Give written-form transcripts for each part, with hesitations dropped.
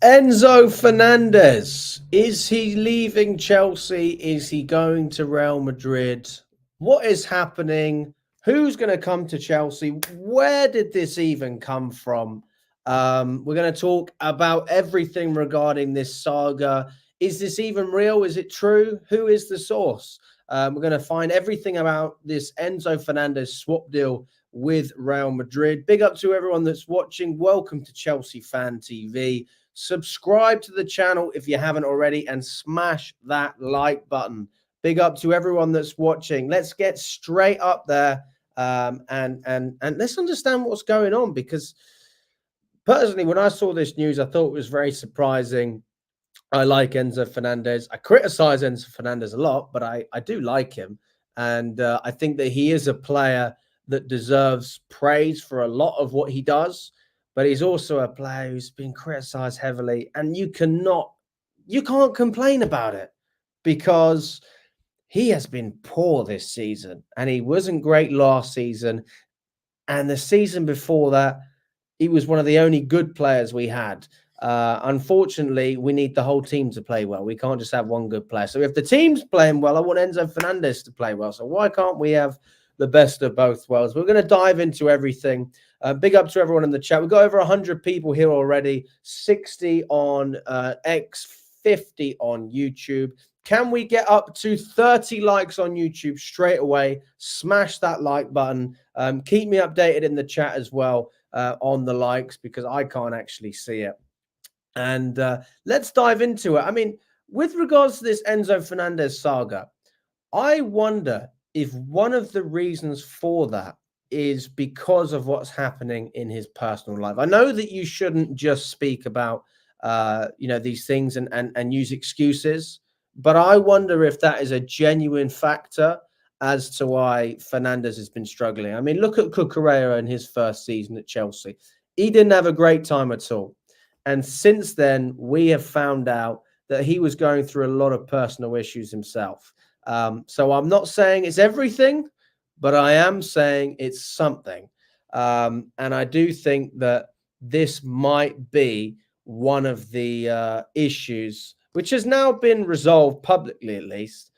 Enzo Fernandez, is he leaving Chelsea? Is he going to Real Madrid? What is happening? Who's going to come to Chelsea? Where did this even come from? We're going to talk about everything regarding this saga. Is this even real? Is it true? Who is the source? We're going to find everything about this Enzo Fernandez swap deal with Real Madrid. Big up to everyone that's watching. Welcome to Chelsea Fan TV. Subscribe to the channel if you haven't already and smash that like button. Big up to everyone that's watching. Let's get straight up there and let's understand what's going on, because personally, when I saw this news, I thought it was very surprising. I like Enzo Fernandez. I criticize Enzo Fernandez a lot, but I do like him. And I think that he is a player that deserves praise for a lot of what he does. But he's also a player who's been criticized heavily. And you can't complain about it, because he has been poor this season. And he wasn't great last season. And the season before that, he was one of the only good players we had. Unfortunately, we need the whole team to play well. We can't just have one good player. So if the team's playing well, I want Enzo Fernandez to play well. So why can't we have the best of both worlds? We're going to dive into everything. Big up to everyone in the chat. We've got over 100 people here already, 60 on X, 50 on YouTube. Can we get up to 30 likes on YouTube straight away? Smash that like button. Keep me updated in the chat as well on the likes, because I can't actually see it. And let's dive into it. I mean, with regards to this Enzo Fernandez saga, I wonder if one of the reasons for that is because of what's happening in his personal life. I know that you shouldn't just speak about these things and use excuses, but I wonder if that is a genuine factor as to why Fernandez has been struggling. I mean, look at Cucurella in his first season at Chelsea. He didn't have a great time at all. And since then, we have found out that he was going through a lot of personal issues himself. So I'm not saying it's everything, but I am saying it's something. And I do think that this might be one of the issues which has now been resolved publicly, at least.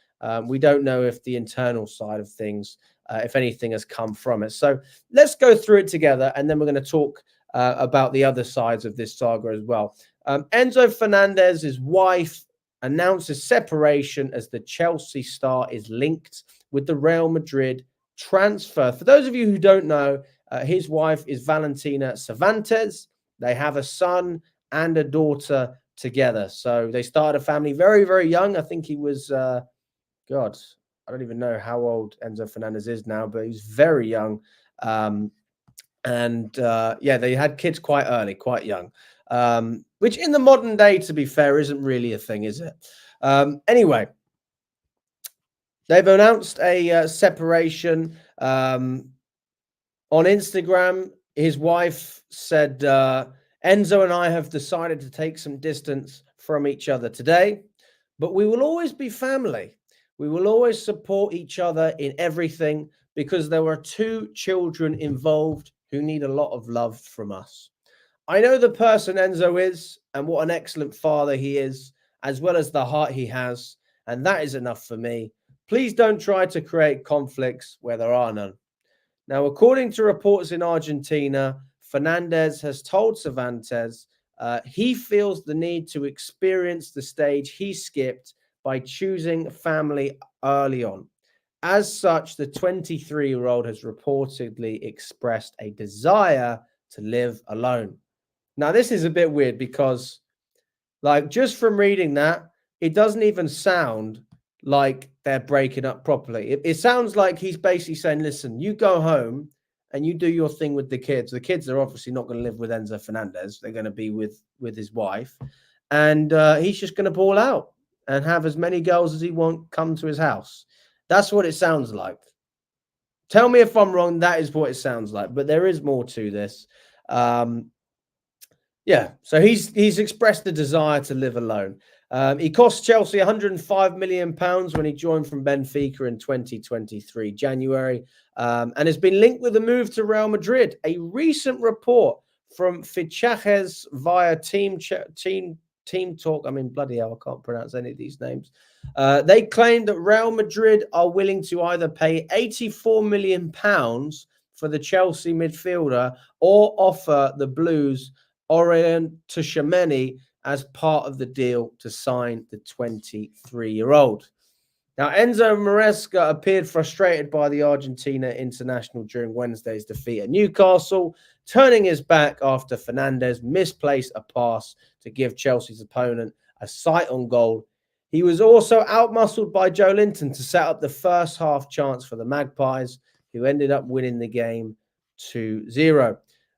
We don't know if the internal side of things, if anything has come from it. So let's go through it together, and then we're going to talk about the other sides of this saga as well. Enzo Fernandez's wife announces separation as the Chelsea star is linked with the Real Madrid transfer. For those of you who don't know, his wife is Valentina Cervantes. They have a son and a daughter together. So they started a family very, very young. I think he was, God, I don't even know how old Enzo Fernandez is now, but he's very young. They had kids quite early, quite young, which in the modern day, to be fair, isn't really a thing, is it? Anyway, they've announced a separation on Instagram. His wife said, Enzo and I have decided to take some distance from each other today, but we will always be family. We will always support each other in everything, because there are two children involved who need a lot of love from us. I know the person Enzo is and what an excellent father he is, as well as the heart he has, and that is enough for me. Please don't try to create conflicts where there are none. Now, according to reports in Argentina, Fernandez has told Cervantes he feels the need to experience the stage he skipped by choosing family early on. As such, the 23-year-old has reportedly expressed a desire to live alone. Now, this is a bit weird because, like, just from reading that, it doesn't even sound like they're breaking up properly. It sounds like he's basically saying, listen, you go home and you do your thing with the kids. The kids are obviously not going to live with Enzo Fernandez. They're going to be with his wife. And he's just going to ball out and have as many girls as he wants come to his house. That's what it sounds like. Tell me if I'm wrong. That is what it sounds like. But there is more to this. So he's expressed the desire to live alone. He cost Chelsea £105 million when he joined from Benfica in 2023, January, and has been linked with a move to Real Madrid. A recent report from Fichajes via Team Talk. I mean, bloody hell, I can't pronounce any of these names. They claim that Real Madrid are willing to either pay £84 million for the Chelsea midfielder or offer the Blues Aurélien Tchouameni as part of the deal to sign the 23-year-old. Now, Enzo Maresca appeared frustrated by the Argentina international during Wednesday's defeat at Newcastle, turning his back after Fernandez misplaced a pass to give Chelsea's opponent a sight on goal. He was also outmuscled by Joe Linton to set up the first half chance for the Magpies, who ended up winning the game 2-0.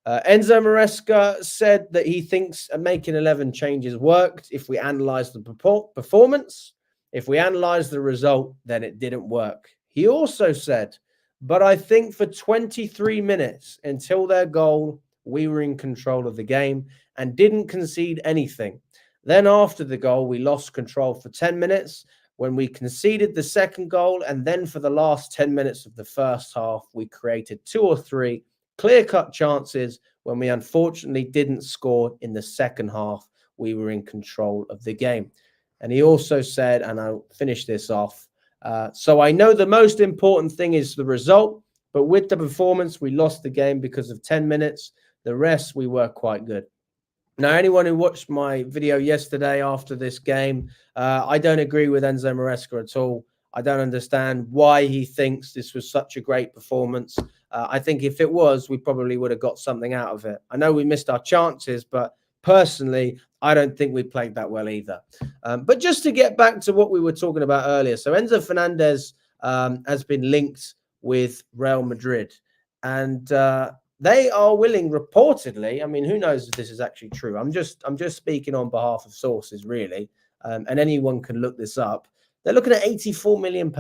Enzo Maresca said that he thinks making 11 changes worked if we analyse the performance. If we analyse the result, then it didn't work. He also said, but I think for 23 minutes until their goal, we were in control of the game and didn't concede anything. Then after the goal, we lost control for 10 minutes when we conceded the second goal. And then for the last 10 minutes of the first half, we created 2 or 3 clear-cut chances. When we unfortunately didn't score in the second half, we were in control of the game. And he also said, and I'll finish this off, so I know the most important thing is the result, but with the performance, we lost the game because of 10 minutes. The rest, we were quite good. Now, anyone who watched my video yesterday after this game, I don't agree with Enzo Maresca at all. I don't understand why he thinks this was such a great performance. I think if it was, we probably would have got something out of it. I know we missed our chances, but personally, I don't think we played that well either. But just to get back to what we were talking about earlier. So Enzo Fernandez has been linked with Real Madrid. And they are willing, reportedly, I mean, who knows if this is actually true. I'm just speaking on behalf of sources, really. And anyone can look this up. They're looking at £84 million.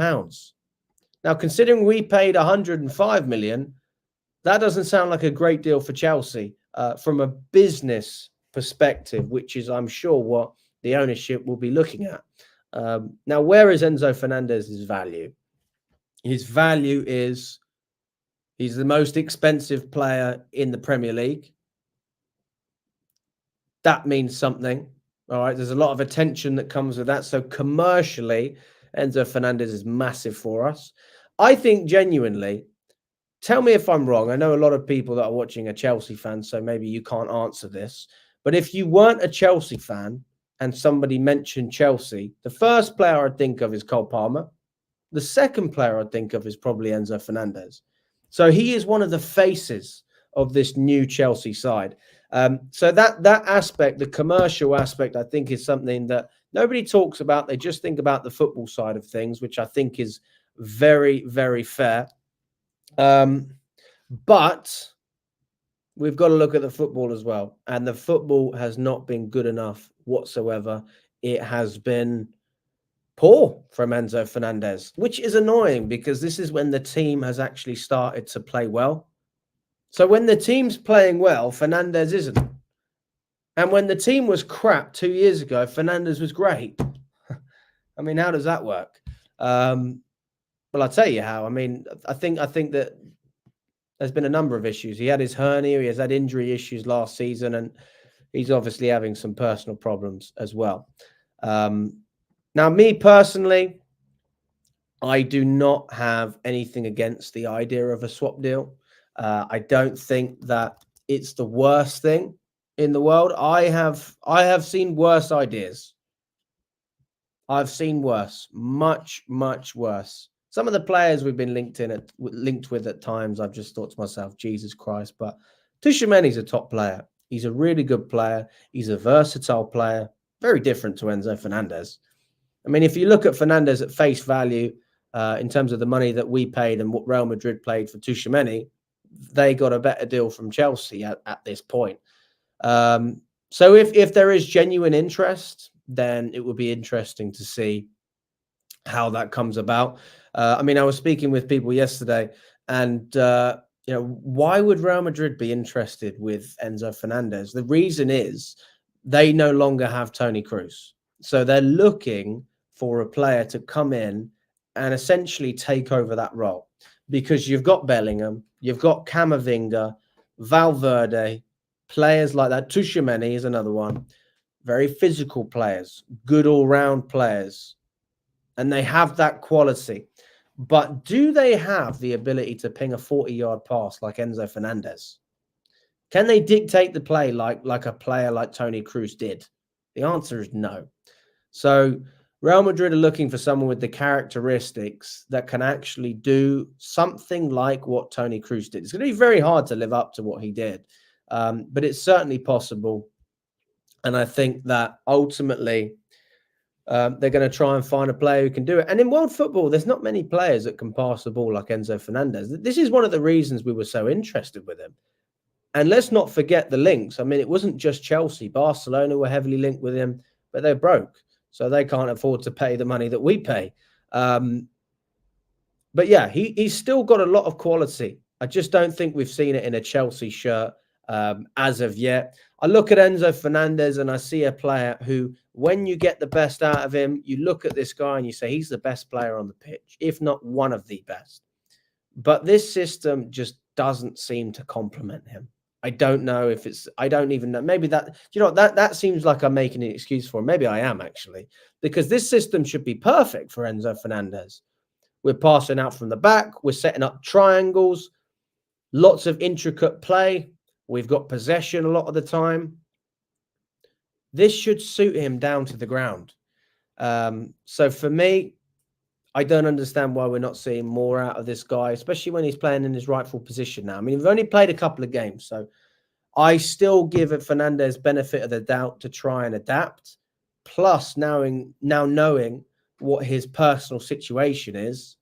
Now, considering we paid 105 million, that doesn't sound like a great deal for Chelsea from a business perspective, which is, I'm sure, what the ownership will be looking at. Now, where is Enzo Fernandez's value? His value is he's the most expensive player in the Premier League. That means something. All right, there's a lot of attention that comes with that. So commercially, Enzo Fernandez is massive for us. I think genuinely, tell me if I'm wrong. I know a lot of people that are watching are Chelsea fans, so maybe you can't answer this. But if you weren't a Chelsea fan and somebody mentioned Chelsea, the first player I'd think of is Cole Palmer. The second player I'd think of is probably Enzo Fernandez. So he is one of the faces of this new Chelsea side. So that aspect, the commercial aspect, I think is something that nobody talks about. They just think about the football side of things, which I think is very, very fair. But we've got to look at the football as well. And the football has not been good enough whatsoever. It has been poor from Enzo Fernandez, which is annoying because this is when the team has actually started to play well. So when the team's playing well, Fernandez isn't. And when the team was crap 2 years ago, Fernandez was great. I mean, how does that work? Well, I'll tell you how. I mean, I think that there's been a number of issues. He had his hernia, he has had injury issues last season, and he's obviously having some personal problems as well. Now, me personally, I do not have anything against the idea of a swap deal. I don't think that it's the worst thing in the world. I have seen worse ideas. I've seen worse, much, much worse. Some of the players we've been linked with at times, I've just thought to myself, Jesus Christ. But Tchouameni's a top player. He's a really good player. He's a versatile player. Very different to Enzo Fernandez. I mean, if you look at Fernandez at face value, in terms of the money that we paid and what Real Madrid paid for Tchouameni, they got a better deal from Chelsea at this point. So if there is genuine interest, then it would be interesting to see how that comes about. I mean, I was speaking with people yesterday, and why would Real Madrid be interested with Enzo Fernandez? The reason is they no longer have Toni Kroos, so they're looking for a player to come in and essentially take over that role, because you've got Bellingham, you've got Camavinga, Valverde, Players like that. Tchouaméni is another one. Very physical players, good all-round players, and they have that quality. But do they have the ability to ping a 40-yard pass like Enzo Fernandez? Can they dictate the play like a player like Toni Kroos did? The answer is no. So Real Madrid are looking for someone with the characteristics that can actually do something like what Toni Kroos did. It's going to be very hard to live up to what he did, but it's certainly possible. And I think that ultimately they're going to try and find a player who can do it. And in world football, there's not many players that can pass the ball like Enzo Fernandez. This is one of the reasons we were so interested with him. And let's not forget the links. I mean, it wasn't just Chelsea. Barcelona were heavily linked with him, but they're broke. So they can't afford to pay the money that we pay. But yeah, he's still got a lot of quality. I just don't think we've seen it in a Chelsea shirt as of yet. I look at Enzo Fernandez and I see a player who, when you get the best out of him, you look at this guy and you say he's the best player on the pitch, if not one of the best. But this system just doesn't seem to complement him. I don't know if it's, I don't even know. Maybe that, that seems like I'm making an excuse for him. Maybe I am actually, because this system should be perfect for Enzo Fernandez. We're passing out from the back. We're setting up triangles, lots of intricate play. We've got possession a lot of the time. This should suit him down to the ground. So for me, I don't understand why we're not seeing more out of this guy, especially when he's playing in his rightful position now. I mean, we've only played a couple of games, so I still give it Fernandez benefit of the doubt to try and adapt. Plus, now knowing what his personal situation is,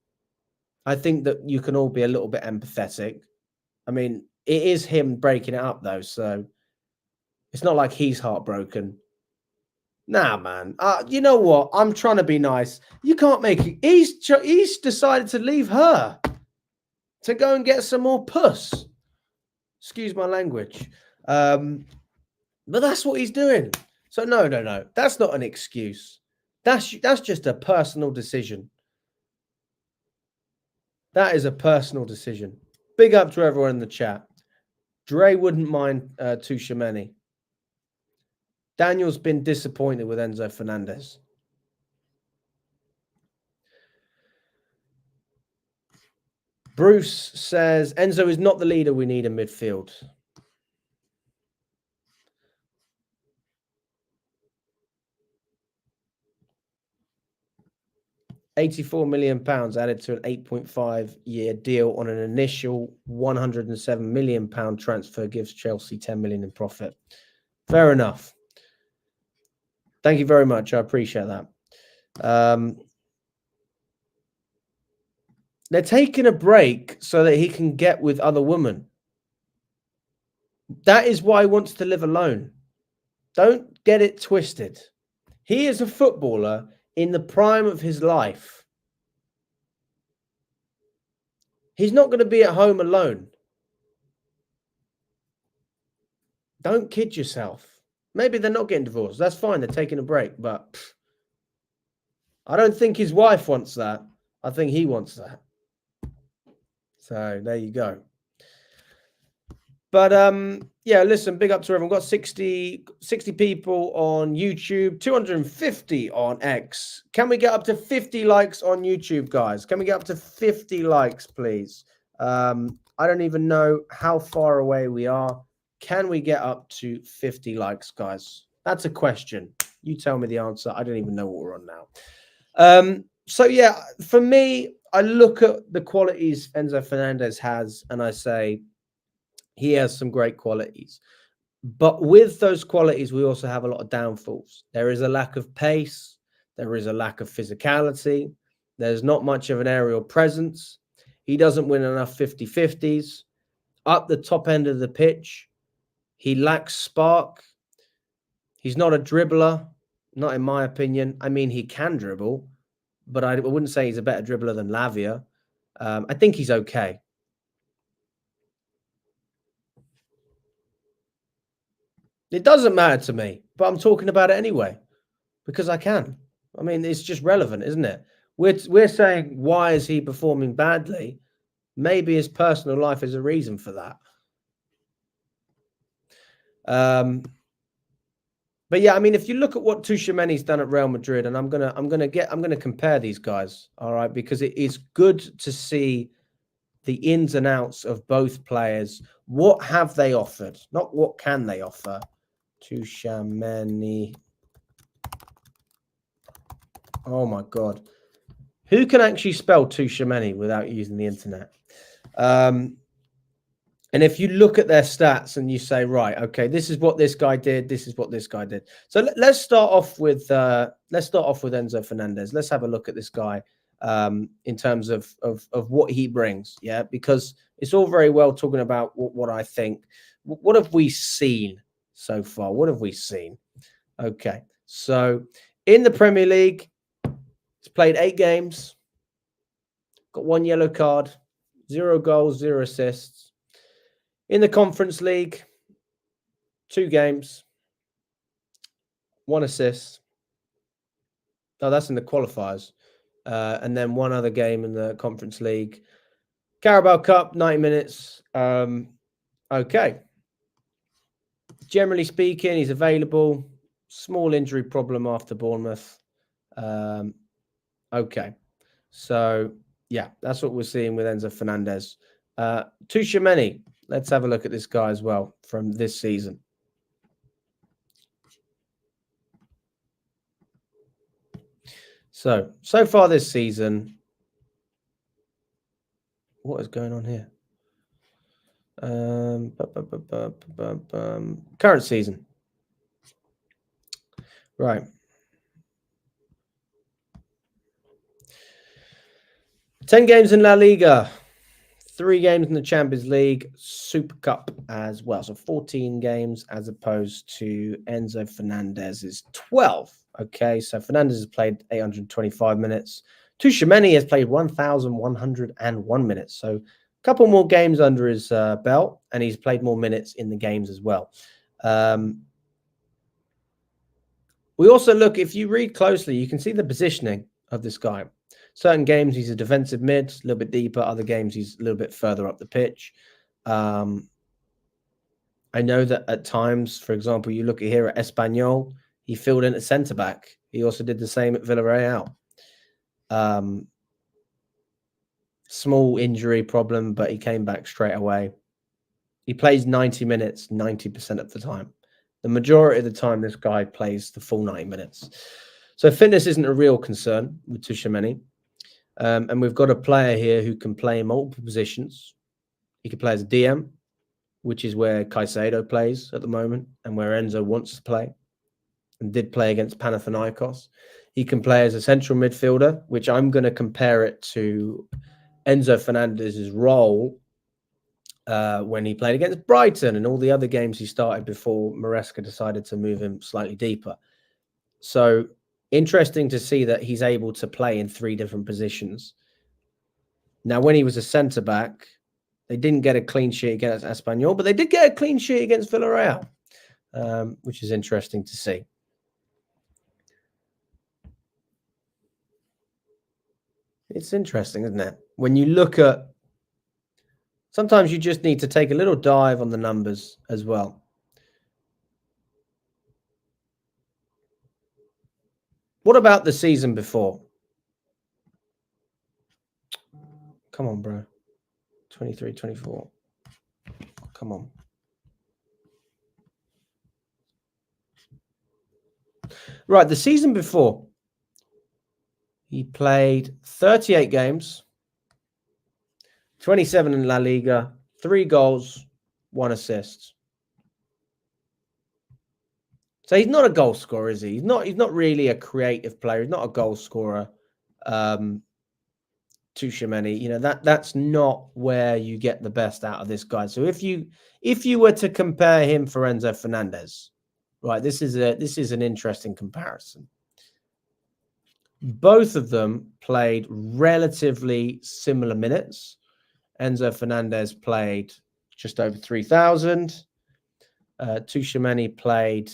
I think that you can all be a little bit empathetic. I mean, it is him breaking it up, though, so it's not like he's heartbroken. Nah, man. You know what? I'm trying to be nice. You can't make it. He's decided to leave her to go and get some more puss. Excuse my language. But that's what he's doing. So no. That's not an excuse. That's just a personal decision. That is a personal decision. Big up to everyone in the chat. Dre wouldn't mind Tchouaméni. Daniel's been disappointed with Enzo Fernandez. Bruce says, Enzo is not the leader we need in midfield. £84 million added to an 8.5-year deal on an initial £107 million transfer gives Chelsea 10 million in profit. Fair enough. Thank you very much. I appreciate that. They're taking a break so that he can get with other women. That is why he wants to live alone. Don't get it twisted. He is a footballer in the prime of his life. He's not going to be at home alone. Don't kid yourself. Maybe they're not getting divorced. That's fine. They're taking a break. But I don't think his wife wants that. I think he wants that. So there you go. But yeah, listen, big up to everyone. We've got 60 people on YouTube, 250 on X. Can we get up to 50 likes on YouTube, guys? Can we get up to 50 likes, please? I don't even know how far away we are. Can we get up to 50 likes, guys? That's a question. You tell me the answer. I don't even know what we're on now. So yeah, for me, I look at the qualities Enzo Fernandez has and I say, he has some great qualities. But with those qualities, we also have a lot of downfalls. There is a lack of pace. There is a lack of physicality. There's not much of an aerial presence. He doesn't win enough 50-50s. Up the top end of the pitch, he lacks spark. He's not a dribbler, not in my opinion. I mean, he can dribble, but I wouldn't say he's a better dribbler than Lavia. I think he's okay. It doesn't matter to me, but I'm talking about it anyway because I can. I mean, it's just relevant, isn't it? We're saying, why is he performing badly? Maybe his personal life is a reason for that. But yeah, I mean, if you look at what Tchouaméni's done at Real Madrid, and I'm gonna compare these guys, all right, because it is good to see the ins and outs of both players. What have they offered? Not what can they offer. Tchouaméni. Oh my God. Who can actually spell Tchouaméni without using the internet? And if you look at their stats and you say, right, okay, this is what this guy did, this is what this guy did. So let's start off with Enzo Fernandez. Let's have a look at this guy in terms of what he brings. Yeah, because it's all very well talking about what I think. What have we seen so far? What have we seen? Okay, so in the Premier League, he's played 8 games, got 1 yellow card, 0 goals, 0 assists. In the Conference League, 2 games, 1 assist. Oh, that's in the qualifiers. And then 1 other game in the Conference League. Carabao Cup, 90 minutes. Okay. Generally speaking, he's available. Small injury problem after Bournemouth. Okay. So, yeah, that's what we're seeing with Enzo Fernandez. Tchouaméni. Let's have a look at this guy as well from this season. So far this season, what is going on here? Current season. Right. 10 games in La Liga. 3 games in the Champions League, Super Cup as well. So 14 games as opposed to Enzo Fernandez's 12. Okay, so Fernandez has played 825 minutes. Tchouaméni has played 1,101 minutes. So a couple more games under his belt, and he's played more minutes in the games as well. We also look, if you read closely, you can see the positioning of this guy. Certain games, he's a defensive mid, a little bit deeper. Other games, he's a little bit further up the pitch. I know that at times, for example, you look at here at Espanyol, he filled in at centre-back. He also did the same at Villarreal. Small injury problem, but he came back straight away. He plays 90 minutes 90% of the time. The majority of the time, this guy plays the full 90 minutes. So fitness isn't a real concern with Tchouaméni. And we've got a player here who can play in multiple positions. He can play as a DM, which is where Caicedo plays at the moment and where Enzo wants to play and did play against Panathinaikos. He can play as a central midfielder, which I'm going to compare it to Enzo Fernandez's role when he played against Brighton and all the other games he started before Maresca decided to move him slightly deeper. So interesting to see that he's able to play in 3 different positions. Now, when he was a centre-back, they didn't get a clean sheet against Espanyol, but they did get a clean sheet against Villarreal, which is interesting to see. It's interesting, isn't it? When you look at, sometimes you just need to take a little dive on the numbers as well. What about the season before? Come on, bro. 23, 24. Come on. Right, the season before, he played 38 games, 27 in La Liga, 3 goals, 1 assist. So he's not a goal scorer, is he? He's not really a creative player. He's not a goal scorer. Tchouaméni, you know, that's not where you get the best out of this guy. So if you were to compare him for Enzo Fernandez, right, this is an interesting comparison. Both of them played relatively similar minutes. Enzo Fernandez played just over 3,000. Tchouaméni played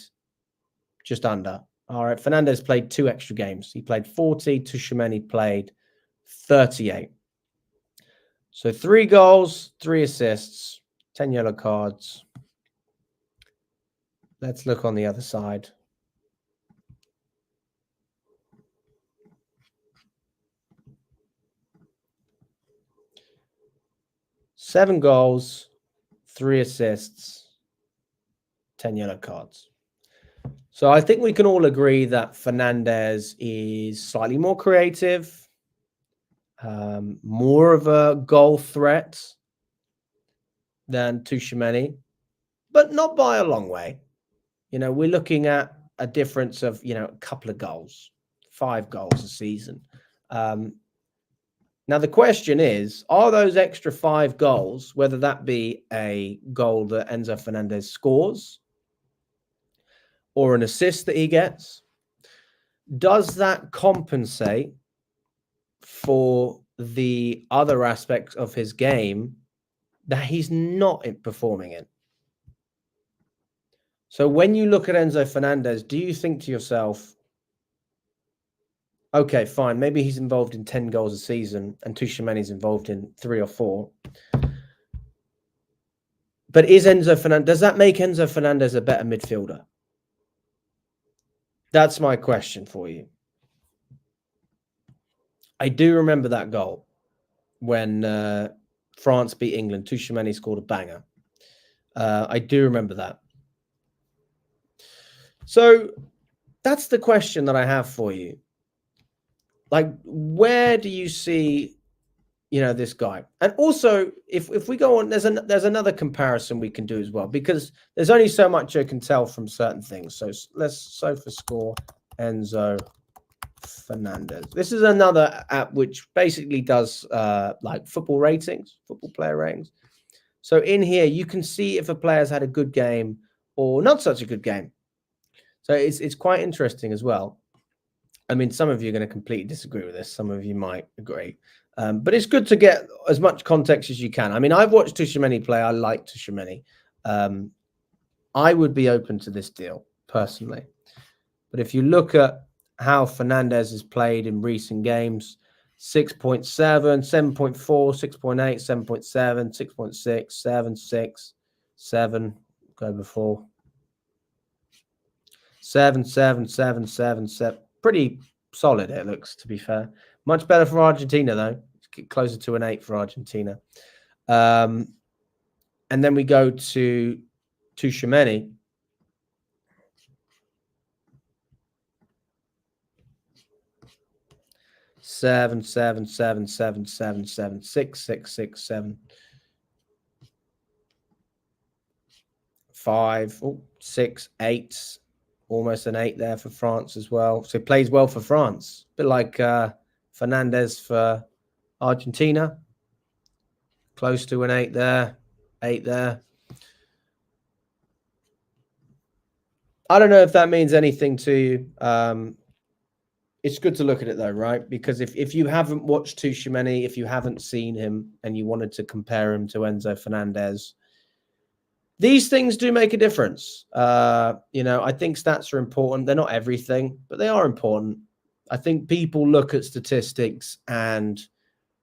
just under. All right, Fernandez played 2 extra games. He played 40. Tchouaméni played 38. So 3 goals, 3 assists, 10 yellow cards. Let's look on the other side. Seven goals, 3 assists, 10 yellow cards. So I think we can all agree that Fernandez is slightly more creative, more of a goal threat than Tchouaméni, but not by a long way. You know, we're looking at a difference of, a couple of goals, 5 goals a season. Now, the question is, are those extra 5 goals, whether that be a goal that Enzo Fernandez scores or an assist that he gets, does that compensate for the other aspects of his game that he's not performing in? So when you look at Enzo Fernandez, do you think to yourself, okay, fine, maybe he's involved in 10 goals a season and Tchouaméni's involved in 3 or 4. But does that make Enzo Fernandez a better midfielder? That's my question for you. I do remember that goal when France beat England. Tchouaméni scored a banger. I do remember that. So that's the question that I have for you. Like, where do you see, this guy? And also, if we go on, there's another comparison we can do as well, because there's only so much I can tell from certain things. So let's SofaScore score Enzo Fernandez. This is another app which basically does like football ratings, football player ratings. So in here, you can see if a player's had a good game or not such a good game. So it's quite interesting as well. I mean, some of you are going to completely disagree with this. Some of you might agree. But it's good to get as much context as you can. I mean, I've watched Tchouaméni play. I like Tchouaméni. I would be open to this deal, personally. But if you look at how Fernandez has played in recent games, 6.7, 7.4, 6.8, 7.7, 6.6, 7, 6, 7, go before. 7, 7, 7, 7, 7. Pretty solid, it looks, to be fair. Much better for Argentina, though. It's closer to an 8 for Argentina. And then we go to Tchouaméni. 7, 7, 7, 7, 7, 7, 6, 6, 6, 7, 5, 6, 8. Almost an 8 there for France as well. So he plays well for France. A bit like Fernandez for Argentina. Close to an 8 there. 8 there. I don't know if that means anything to you. It's good to look at it, though, right? Because if you haven't watched Tchouaméni, if you haven't seen him and you wanted to compare him to Enzo Fernandez, these things do make a difference. I think stats are important. They're not everything, but they are important. I think people look at statistics and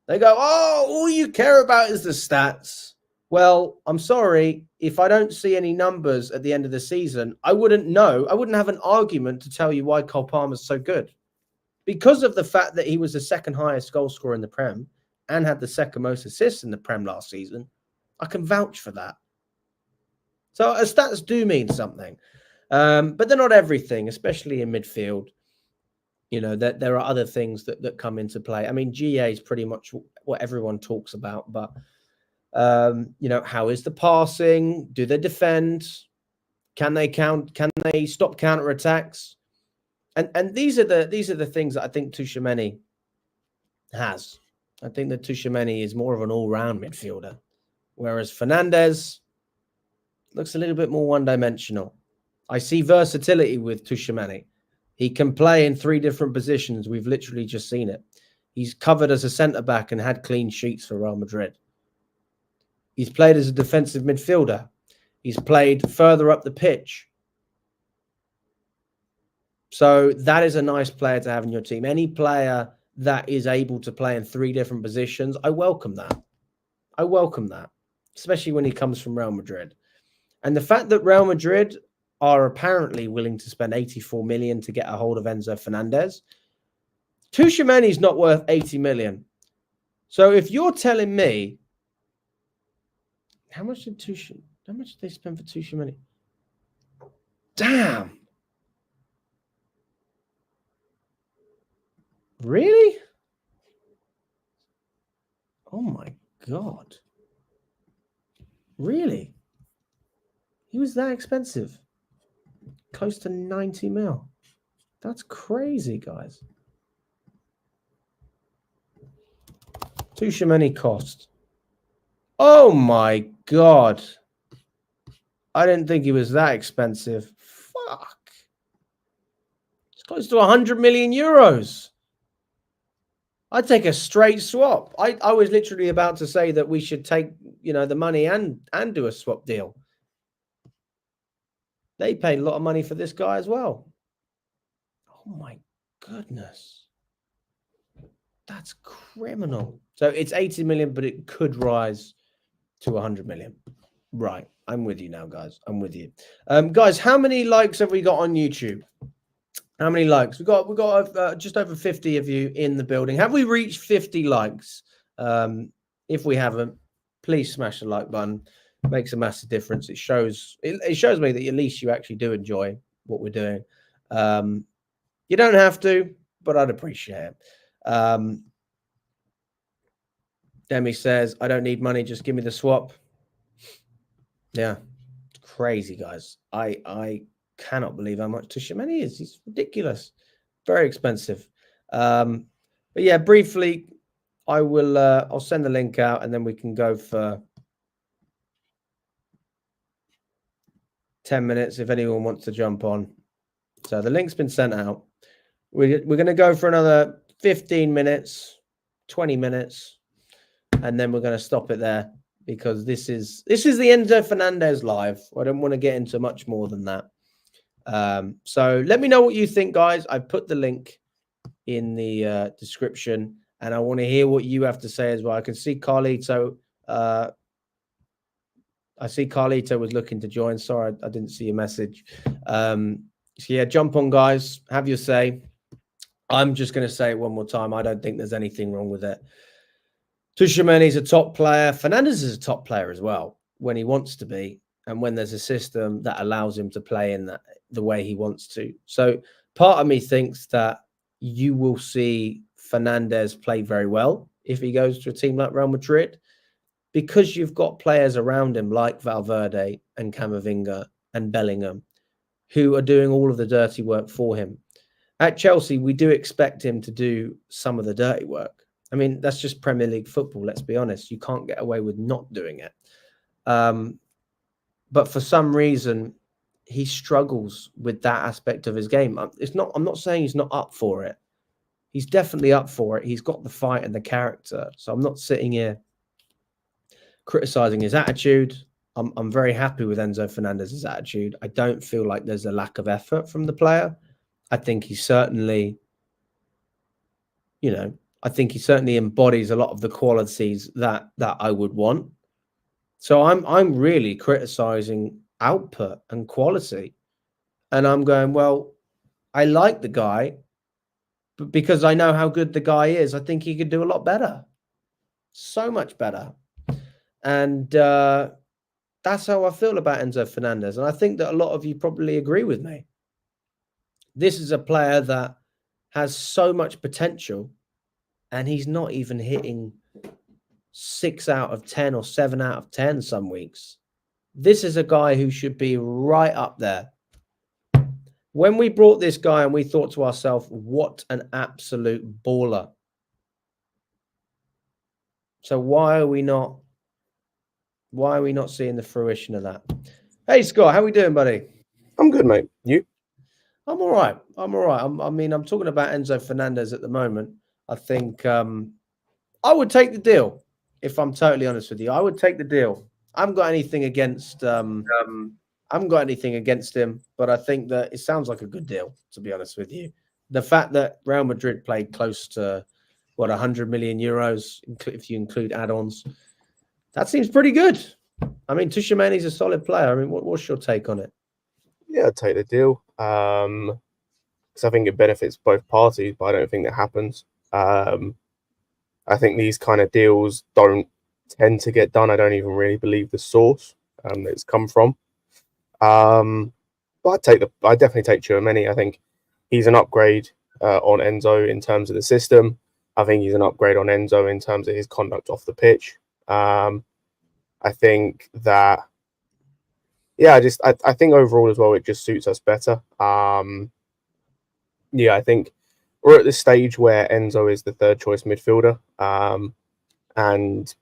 they go, oh, all you care about is the stats. Well, I'm sorry. If I don't see any numbers at the end of the season, I wouldn't know. I wouldn't have an argument to tell you why Cole Palmer's so good. Because of the fact that he was the second highest goal scorer in the Prem and had the second most assists in the Prem last season, I can vouch for that. So stats do mean something, but they're not everything, especially in midfield. That there are other things that come into play. I mean, GA is pretty much what everyone talks about, but how is the passing? Do they defend? Can they stop counterattacks? And these are the things that I think Tchouaméni has. I think that Tchouaméni is more of an all-round midfielder, whereas Fernandez looks a little bit more one-dimensional. I see versatility with Tchouaméni. He can play in 3 different positions. We've literally just seen it. He's covered as a centre-back and had clean sheets for Real Madrid. He's played as a defensive midfielder. He's played further up the pitch. So that is a nice player to have in your team. Any player that is able to play in 3 different positions, I welcome that. I welcome that, especially when he comes from Real Madrid. And the fact that Real Madrid are apparently willing to spend 84 million to get a hold of Enzo Fernandez. Tchouaméni's not worth 80 million. So if you're telling me, how much did they spend for Tchouaméni? Damn. Really? Oh my God. Really? He was that expensive? Close to 90 mil. That's crazy, guys. Tchouaméni cost. Oh my God. I didn't think he was that expensive. Fuck. It's close to 100 million euros. I'd take a straight swap. I was literally about to say that we should take, the money and do a swap deal. They paid a lot of money for this guy as well. Oh my goodness. That's criminal. So it's 80 million, but it could rise to 100 million. Right. I'm with you now, guys. I'm with you. Guys, how many likes have we got on YouTube? How many likes? We've got just over 50 of you in the building. Have we reached 50 likes? If we haven't, please smash the like button. It makes a massive difference. It shows me that at least you actually do enjoy what we're doing. You don't have to, but I'd appreciate it. Demi says, I don't need money, just give me the swap. Yeah, it's crazy, guys. I cannot believe how much Tchouaméni is. He's ridiculous. Very expensive. But yeah, briefly, I'll send the link out and then we can go for 10 minutes if anyone wants to jump on. So the link's been sent out. We're going to go for another 15 minutes, 20 minutes, and then we're going to stop it there because this is the Enzo Fernandez live. I don't want to get into much more than that. So let me know what you think, guys. I put the link in the description, and I want to hear what you have to say as well. I can see Carlito. I see Carlito was looking to join. Sorry, I didn't see your message. So yeah, jump on, guys. Have your say. I'm just going to say it one more time. I don't think there's anything wrong with it. Tchouaméni is a top player. Fernandez is a top player as well when he wants to be, and when there's a system that allows him to play in the way he wants to. So part of me thinks that you will see Fernandez play very well if he goes to a team like Real Madrid, because you've got players around him like Valverde and Camavinga and Bellingham who are doing all of the dirty work for him. At Chelsea, we do expect him to do some of the dirty work. I mean, that's just Premier League football, let's be honest. You can't get away with not doing it. But for some reason, he struggles with that aspect of his game. I'm not saying he's not up for it. He's definitely up for it. He's got the fight and the character. So I'm not sitting here criticizing his attitude. I'm very happy with Enzo Fernandez's attitude. I don't feel like there's a lack of effort from the player. I think he certainly, embodies a lot of the qualities that I would want. So I'm really criticizing output and quality. And I'm going, well, I like the guy, but because I know how good the guy is, I think he could do a lot better. So much better. And that's how I feel about Enzo Fernandez. And I think that a lot of you probably agree with me. This is a player that has so much potential, and he's not even hitting 6 out of 10 or 7 out of 10 some weeks. This is a guy who should be right up there. When we brought this guy and we thought to ourselves, what an absolute baller. So why are we not seeing the fruition of that? Hey, Scott, how we doing, buddy? I'm good, mate. You? I'm all right. I'm talking about Enzo Fernandez at the moment. I think I would take the deal, if I'm totally honest with you. I would take the deal. I haven't got anything against him, but I think that it sounds like a good deal, to be honest with you. The fact that Real Madrid played close to 100 million euros, if you include add-ons, that seems pretty good. I mean, Tchouaméni's a solid player. I mean, what's your take on it? Yeah, I'd take the deal. Because I think it benefits both parties, but I don't think that happens. I think these kind of deals don't tend to get done. I don't even really believe the source that it's come from. But I definitely take Tchouaméni. I think he's an upgrade on Enzo in terms of the system. I think he's an upgrade on Enzo in terms of his conduct off the pitch. I think that, yeah, I think overall as well, it just suits us better. Yeah, I think we're at the stage where Enzo is the third choice midfielder, and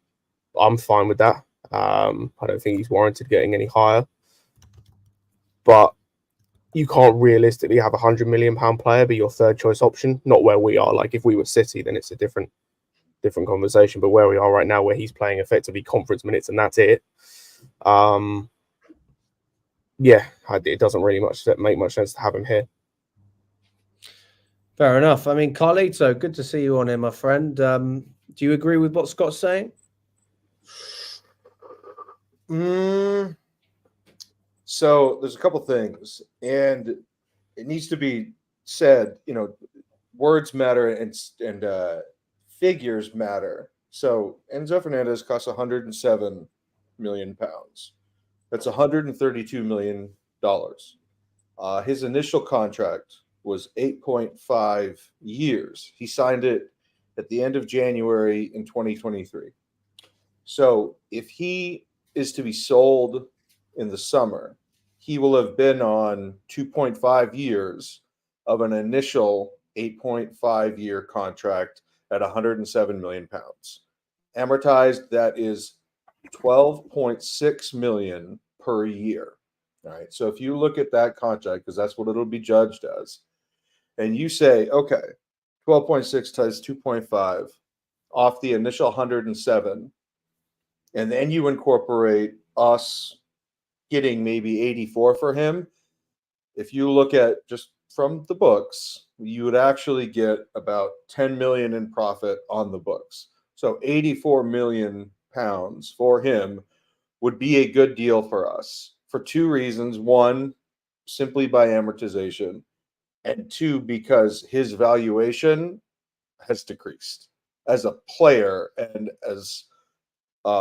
I'm fine with that. I don't think he's warranted getting any higher, but you can't realistically have £100 million player be your third choice option. Not where we are. Like if we were City, then it's a different conversation. But where we are right now, where he's playing effectively conference minutes and that's it. Yeah, it doesn't really make much sense to have him here. Fair enough. I mean, Carlito, good to see you on here, my friend. Do you agree with what Scott's saying? So there's a couple things, and it needs to be said. Words matter and figures matter. So Enzo Fernandez costs £107 million. That's $132 million. His initial contract was 8.5 years. He signed it at the end of January in 2023. So if he is to be sold in the summer, he will have been on 2.5 years of an initial 8.5-year contract at £107 million. Amortized, that is $12.6 million per year. All right. So if you look at that contract, because that's what it'll be judged as, and you say, okay, 12.6 times 2.5 off the initial 107, and then you incorporate us getting maybe 84 for him. If you look at just from the books, you would actually get about 10 million in profit on the books. So 84 million pounds for him would be a good deal for us for two reasons. One, simply by amortization, and two, because his valuation has decreased as a player and as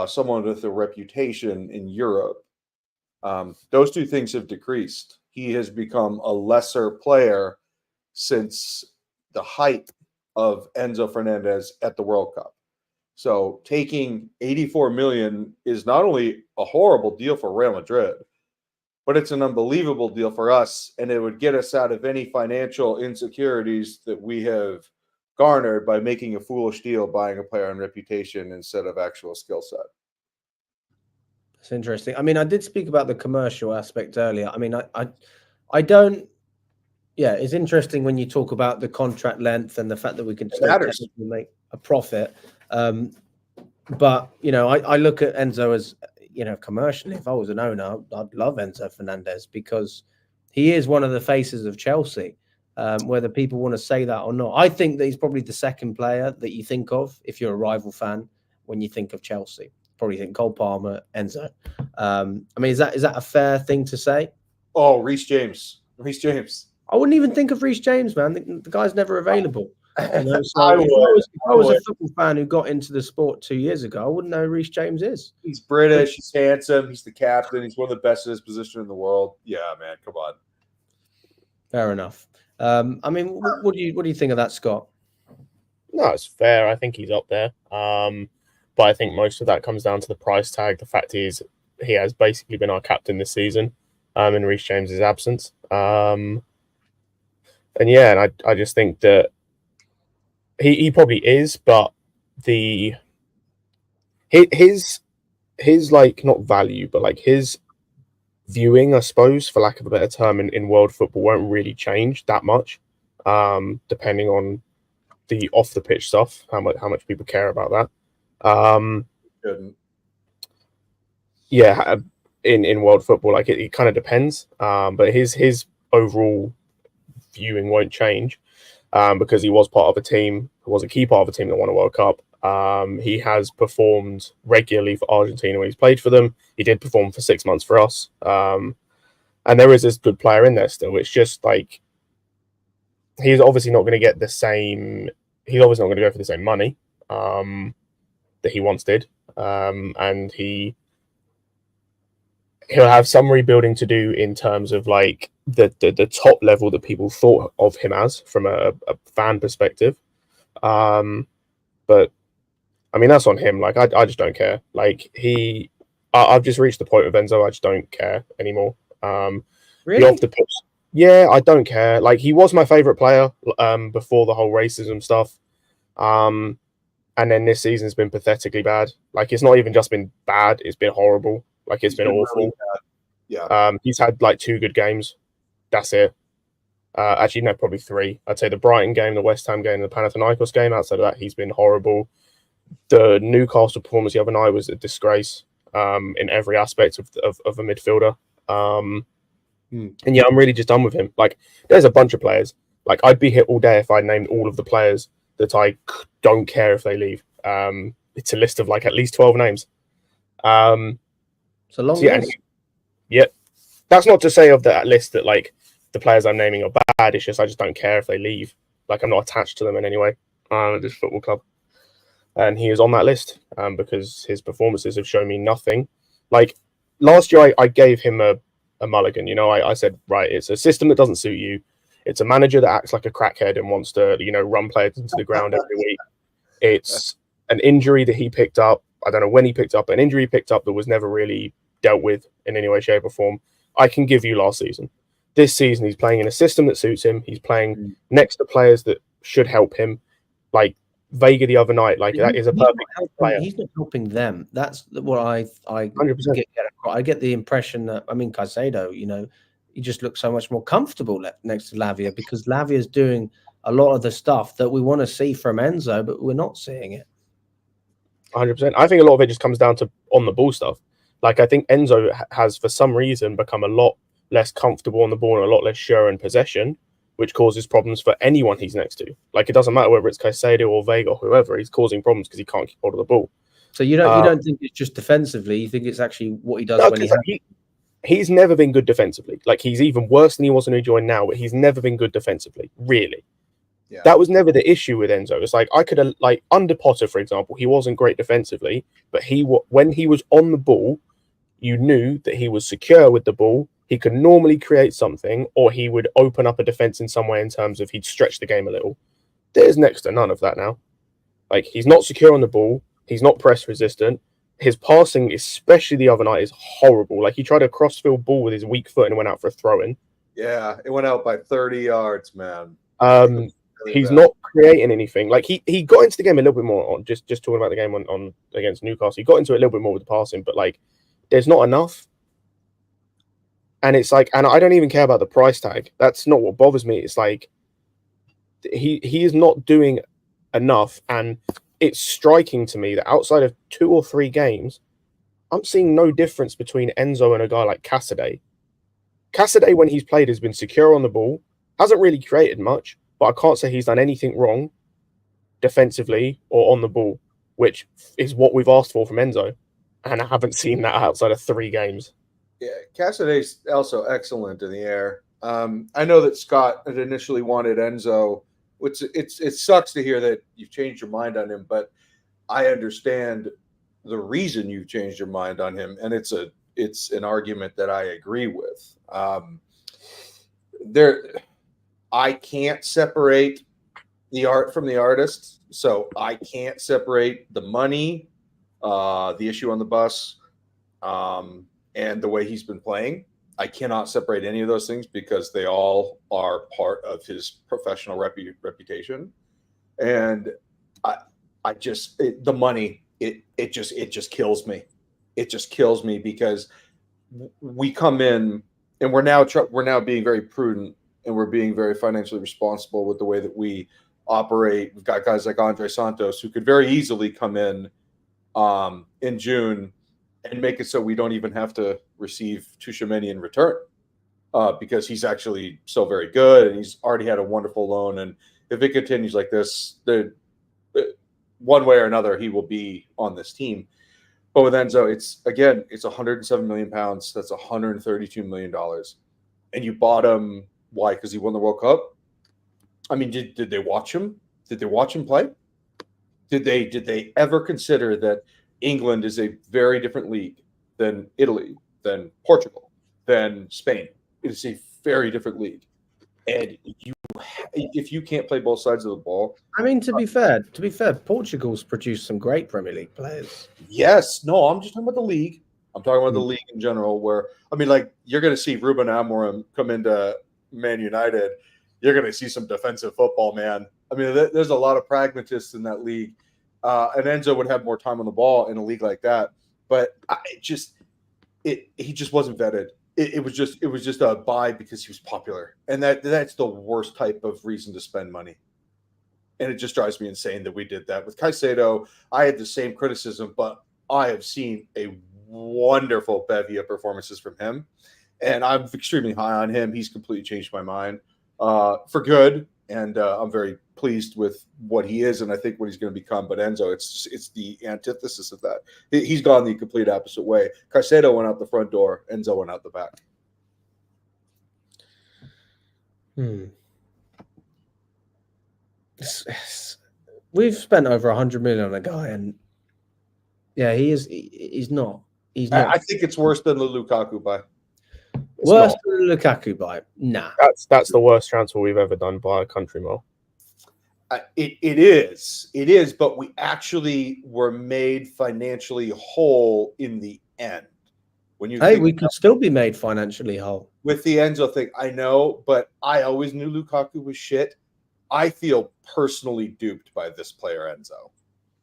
someone with a reputation in Europe. Those two things have decreased. He has become a lesser player since the height of Enzo Fernandez at the World Cup. So taking 84 million is not only a horrible deal for Real Madrid, but it's an unbelievable deal for us, and it would get us out of any financial insecurities that we have garnered by making a foolish deal buying a player on reputation instead of actual skill set. It's interesting. I mean, I did speak about the commercial aspect earlier. I mean, I don't. Yeah, it's interesting when you talk about the contract length and the fact that we can still technically make a profit. But I look at Enzo as commercially. If I was an owner, I'd love Enzo Fernandez because he is one of the faces of Chelsea. Whether people want to say that or not, I think that he's probably the second player that you think of if you're a rival fan when you think of Chelsea. Probably think Cole Palmer, Enzo. I mean, is that a fair thing to say? Oh, Reece James. I wouldn't even think of Reece James, man. The guy's never available. So if I was a football fan who got into the sport 2 years ago, I wouldn't know who Reece James is. He's British. He's handsome. He's the captain. He's one of the best in his position in the world. Yeah, man, come on. Fair enough. I mean, what do you think of that, Scott? No, it's fair. I think he's up there. But I think most of that comes down to the price tag. The fact is, he has basically been our captain this season, in Reece James's absence. And I just think that he probably is, but his like not value, but like his viewing, I suppose, for lack of a better term, in world football won't really change that much, depending on the off the pitch stuff, how much people care about that. Yeah, in world football, like it kind of depends. But his overall viewing won't change, because he was part of a team, was a key part of a team that won a World Cup. He has performed regularly for Argentina when he's played for them. He did perform for 6 months for us. And And there is this good player in there still. It's just like he's obviously not going to get the same. He's obviously not going to go for the same money that he once did, and he'll have some rebuilding to do in terms of like the top level that people thought of him as from a fan perspective. But I mean, that's on him. Like, I just don't care. Like, I've just reached the point with Enzo. I just don't care anymore. Really? Off the pitch, yeah, I don't care. Like, he was my favorite player before the whole racism stuff. And then this season's been pathetically bad. Like, it's not even just been bad; it's been horrible. Like, it's been awful. Really bad. Yeah. He's had like 2 good games. That's it. Actually, no, probably 3. I'd say the Brighton game, the West Ham game, and the Panathinaikos game. Outside of that, he's been horrible. The Newcastle performance the other night was a disgrace in every aspect of a midfielder. And yeah, I'm really just done with him. Like, there's a bunch of players. Like, I'd be hit all day if I named all of the players that I don't care if they leave. It's a list of like at least 12 names. It's a long list. Yeah, that's not to say of that list that like the players I'm naming are bad. It's just I just don't care if they leave. Like, I'm not attached to them in any way. This football club, and he is on that list because his performances have shown me nothing. Like last year, I gave him a mulligan. You know, I said, right, it's a system that doesn't suit you. It's a manager that acts like a crackhead and wants to, you know, run players into the ground every week. It's an injury that he picked up. I don't know when he picked up an injury he picked up that was never really dealt with in any way, shape, or form. I can give you last season. This season, he's playing in a system that suits him. He's playing next to players that should help him. Like Vega the other night, like that is a perfect player. He's not helping them. That's what I 100%. I get the impression that, I mean, Caicedo, you know, he just looks so much more comfortable next to Lavia because Lavia is doing a lot of the stuff that we want to see from Enzo, but we're not seeing it. 100%. I think a lot of it just comes down to on the ball stuff. Like, I think Enzo has, for some reason, become a lot less comfortable on the ball and a lot less sure in possession, which causes problems for anyone he's next to. Like, it doesn't matter whether it's Caicedo or Vega or whoever, he's causing problems because he can't keep hold of the ball. So you don't think it's just defensively? You think it's actually what he does when he's never been good defensively. Like, he's even worse than he was when he joined now, but he's never been good defensively, really. Yeah. That was never the issue with Enzo. It's like I could have, like, under Potter, for example, he wasn't great defensively, but when he was on the ball, you knew that he was secure with the ball. He could normally create something, or he would open up a defense in some way in terms of he'd stretch the game a little. There's next to none of that now. Like, he's not secure on the ball. He's not press resistant. His passing, especially the other night, is horrible. Like, he tried a crossfield ball with his weak foot and went out for a throw-in. Yeah, it went out by 30 yards, man. He's not creating anything. Like, he got into the game a little bit more on just talking about the game on against Newcastle. He got into it a little bit more with the passing, but like, there's not enough. And it's like, and I don't even care about the price tag. That's not what bothers me. It's like he is not doing enough, and it's striking to me that outside of 2 or 3 games, I'm seeing no difference between Enzo and a guy like Cassidy. Cassidy, when he's played, has been secure on the ball, hasn't really created much, but I can't say he's done anything wrong defensively or on the ball, which is what we've asked for from Enzo. And I haven't seen that outside of 3 games. Yeah, Cassidy's also excellent in the air. I know that Scott had initially wanted Enzo, which it sucks to hear that you've changed your mind on him, but I understand the reason you've changed your mind on him, and it's an argument that I agree with. I can't separate the art from the artist, so I can't separate the money, the issue on the bus, and the way he's been playing. I cannot separate any of those things because they all are part of his professional reputation. And I just the money, it just kills me. It just kills me because we come in and we're now being very prudent and we're being very financially responsible with the way that we operate. We've got guys like Andre Santos who could very easily come in June and make it so we don't even have to receive Tchouaméni in return because he's actually so very good and he's already had a wonderful loan. And if it continues like this, one way or another, he will be on this team. But with Enzo, it's 107 million pounds. That's $132 million. and you bought him. Why? Because he won the World Cup. I mean, did they watch him? Did they watch him play? Did they ever consider that England is a very different league than Italy, than Portugal, than Spain? It is a very different league, and if you can't play both sides of the ball, I mean, to be fair, Portugal's produced some great Premier League players. yes, no, I'm just talking about the league. I'm talking about the league in general. Where I mean, like you're going to see Ruben Amorim come into Man United. You're going to see some defensive football, man. I mean, there's a lot of pragmatists in that league, and Enzo would have more time on the ball in a league like that. But he just wasn't vetted. It was just a buy because he was popular, and that's the worst type of reason to spend money. And it just drives me insane that we did that with Caicedo. I had the same criticism, but I have seen a wonderful bevy of performances from him, and I'm extremely high on him. He's completely changed my mind for good, and I'm very pleased with what he is, and I think what he's going to become. But Enzo, it's the antithesis of that. He's gone the complete opposite way. Caicedo went out the front door. Enzo went out the back. We've spent over 100 million on a guy, and yeah, he's not. I think it's worse than the Lukaku buy. Worse than the Lukaku buy? Nah. That's the worst transfer we've ever done by a country mile. It is, but we actually were made financially whole in the end. When you we could still be made financially whole with the Enzo thing. I know, but I always knew Lukaku was shit. I feel personally duped by this player, Enzo.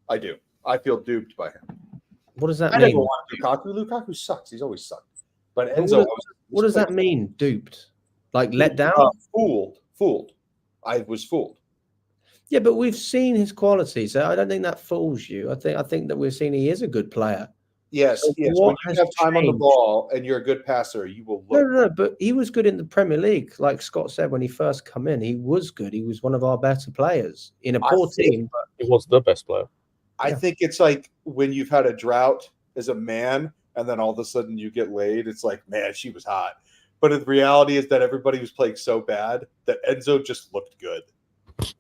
I do. I feel duped by him. What does that I mean? never wanted Lukaku. Lukaku sucks. He's always sucked. But Enzo, what does that mean? Duped, like let down? Fooled. I was fooled. Yeah, but we've seen his qualities. So I don't think that fools you. I think that we've seen he is a good player. Yes, so yes. When you have time on the ball and you're a good passer, you will look. No, but he was good in the Premier League. Like Scott said, when he first come in, he was good. He was one of our better players in a poor team. But he was the best player. I think it's like when you've had a drought as a man and then all of a sudden you get laid. It's like, man, she was hot. But the reality is that everybody was playing so bad that Enzo just looked good.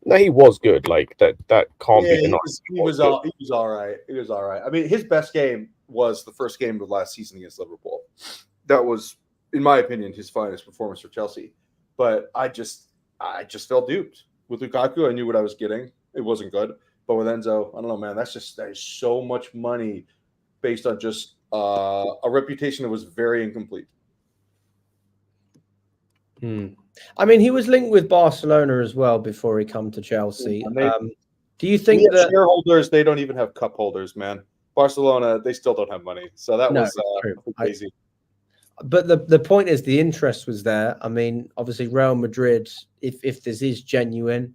No, he was good. Like that can't be denied. He was all right. He was all right. I mean, his best game was the first game of last season against Liverpool. That was, in my opinion, his finest performance for Chelsea. But I just felt duped. With Lukaku, I knew what I was getting. It wasn't good. But with Enzo, I don't know, man. That is so much money based on just a reputation that was very incomplete. I mean, he was linked with Barcelona as well before he come to Chelsea. Do you think that shareholders, they don't even have cup holders, man? Barcelona, they still don't have money. So that was crazy. But the point is the interest was there. I mean, obviously Real Madrid, if this is genuine,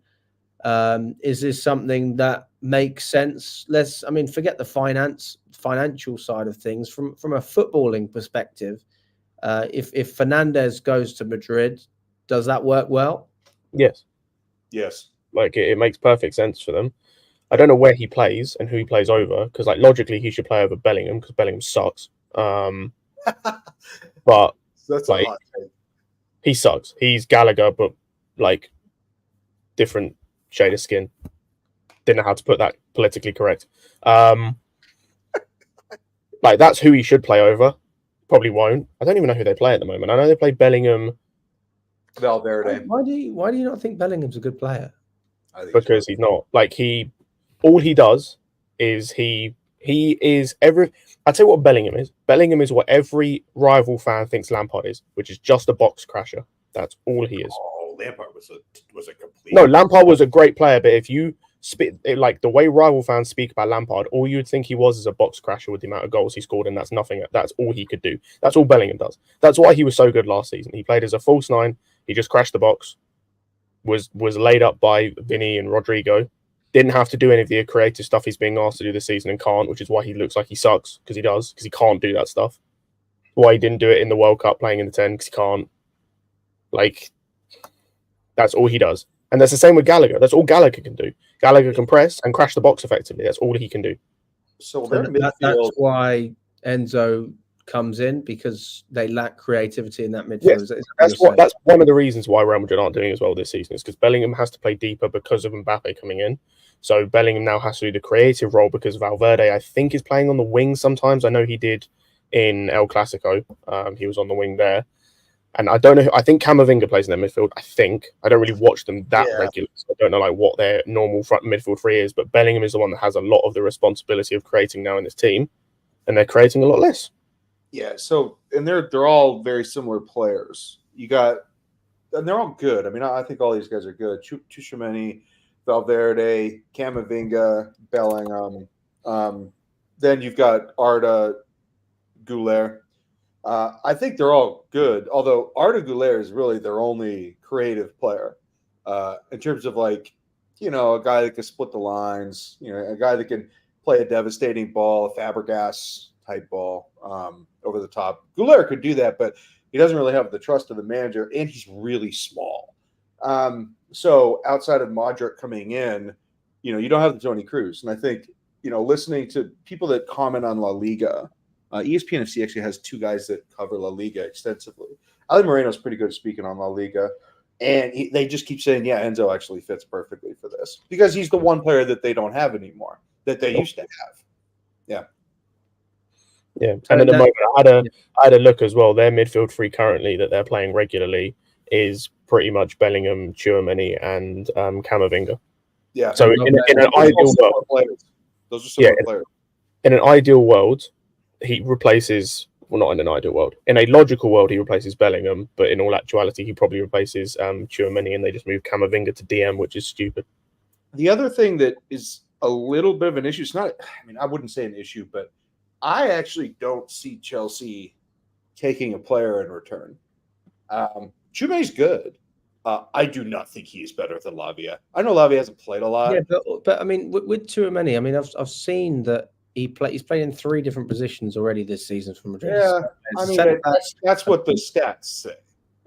is this something that makes sense? Forget the financial side of things from a footballing perspective. If Fernandez goes to Madrid, does that work well? Yes. Like it makes perfect sense for them. I don't know where he plays and who he plays over because, like, logically he should play over Bellingham because Bellingham sucks. But that's like, a hot take. He sucks. He's Gallagher, but like different shade of skin. Didn't know how to put that politically correct. Like that's who he should play over. Probably won't. I don't even know who they play at the moment. I know they play Bellingham. Valverde. Why do you not think Bellingham's a good player? Because he's not. Like all he does is he is every. I tell you what Bellingham is. Bellingham is what every rival fan thinks Lampard is, which is just a box crasher. That's all he is. Oh, Lampard was a complete. No, Lampard was a great player, but if you like the way rival fans speak about Lampard, all you'd think he was is a box crasher with the amount of goals he scored, and that's nothing. That's all he could do. That's all Bellingham does. That's why he was so good last season. He played as a false nine. He just crashed the box. Was laid up by Vinny and Rodrigo. Didn't have to do any of the creative stuff he's being asked to do this season and can't, which is why he looks like he sucks, because he can't do that stuff. Why he didn't do it in the World Cup playing in the 10, because he can't. Like, that's all he does. And that's the same with Gallagher. That's all Gallagher can do. Gallagher can press and crash the box effectively. That's all he can do. So that's why Enzo comes in because they lack creativity in that midfield. Yes, that's one of the reasons why Real Madrid aren't doing as well this season, is because Bellingham has to play deeper because of Mbappe coming in. So Bellingham now has to do the creative role because Valverde, I think, is playing on the wing sometimes. I know he did in El Clasico. He was on the wing there. And I don't know. I think Camavinga plays in their midfield. I don't really watch them that regularly, so I don't know what their normal front midfield three is. But Bellingham is the one that has a lot of the responsibility of creating now in this team, and they're creating a lot less. Yeah. So, and they're all very similar players. And they're all good. I mean, I think all these guys are good. Tchouaméni, Valverde, Camavinga, Bellingham. Then you've got Arda, Güler. I think they're all good, although Arda Güler is really their only creative player in terms of a guy that can split the lines, a guy that can play a devastating ball, a Fabregas type ball over the top. Güler could do that, but he doesn't really have the trust of the manager, and he's really small. So outside of Modric coming in, you don't have the Toni Kroos, and I think listening to people that comment on La Liga. ESPN FC actually has two guys that cover La Liga extensively. Ali Moreno's pretty good at speaking on La Liga, and they just keep saying, yeah, Enzo actually fits perfectly for this because he's the one player that they don't have anymore that they used to have. Yeah. Yeah, and at the moment, I had a look as well. Their midfield three currently that they're playing regularly is pretty much Bellingham, Tchouaméni, and Camavinga. Yeah. So in an ideal world, those are similar players. In an ideal world, he replaces, well, not in an ideal world. In a logical world, he replaces Bellingham, but in all actuality, he probably replaces Tchouaméni, and they just move Camavinga to DM, which is stupid. The other thing that is a little bit of an issue, I wouldn't say an issue, but I actually don't see Chelsea taking a player in return. Tchouaméni's good. I do not think he's better than Lavia. I know Lavia hasn't played a lot. Yeah, but I mean, with Tchouaméni, I mean, I've seen that he's played in 3 different positions already this season for Madrid. Yeah, I mean that's what the stats say.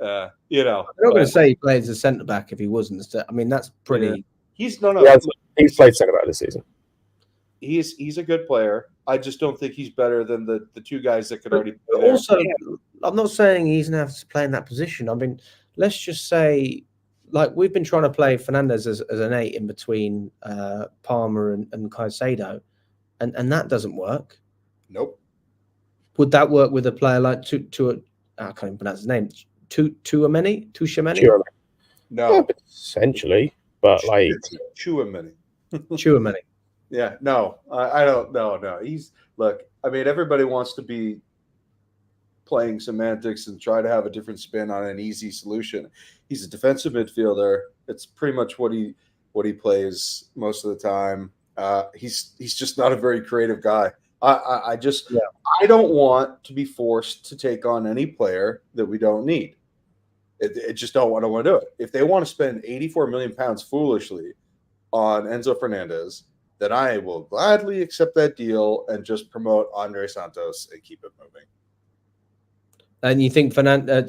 I'm not going to say he plays as centre back if he wasn't. I mean, that's pretty. Yeah. He's played centre back this season. He's a good player. I just don't think he's better than the two guys that could already play there. Also, I'm not saying he's going to have to play in that position. I mean, let's just say, we've been trying to play Fernandez as an 8 in between Palmer and Caicedo. And that doesn't work. Nope. Would that work with a player like I can't even pronounce his name. Tchouaméni? No. Yeah, essentially, but Tchouaméni. Tchouaméni. Yeah, no, I don't. No. Everybody wants to be playing semantics and try to have a different spin on an easy solution. He's a defensive midfielder. It's pretty much what he plays most of the time. He's just not a very creative guy. I don't want to be forced to take on any player that we don't need. I just don't want to do it. If they want to spend 84 million pounds foolishly on Enzo Fernandez, then I will gladly accept that deal and just promote Andre Santos and keep it moving. And you think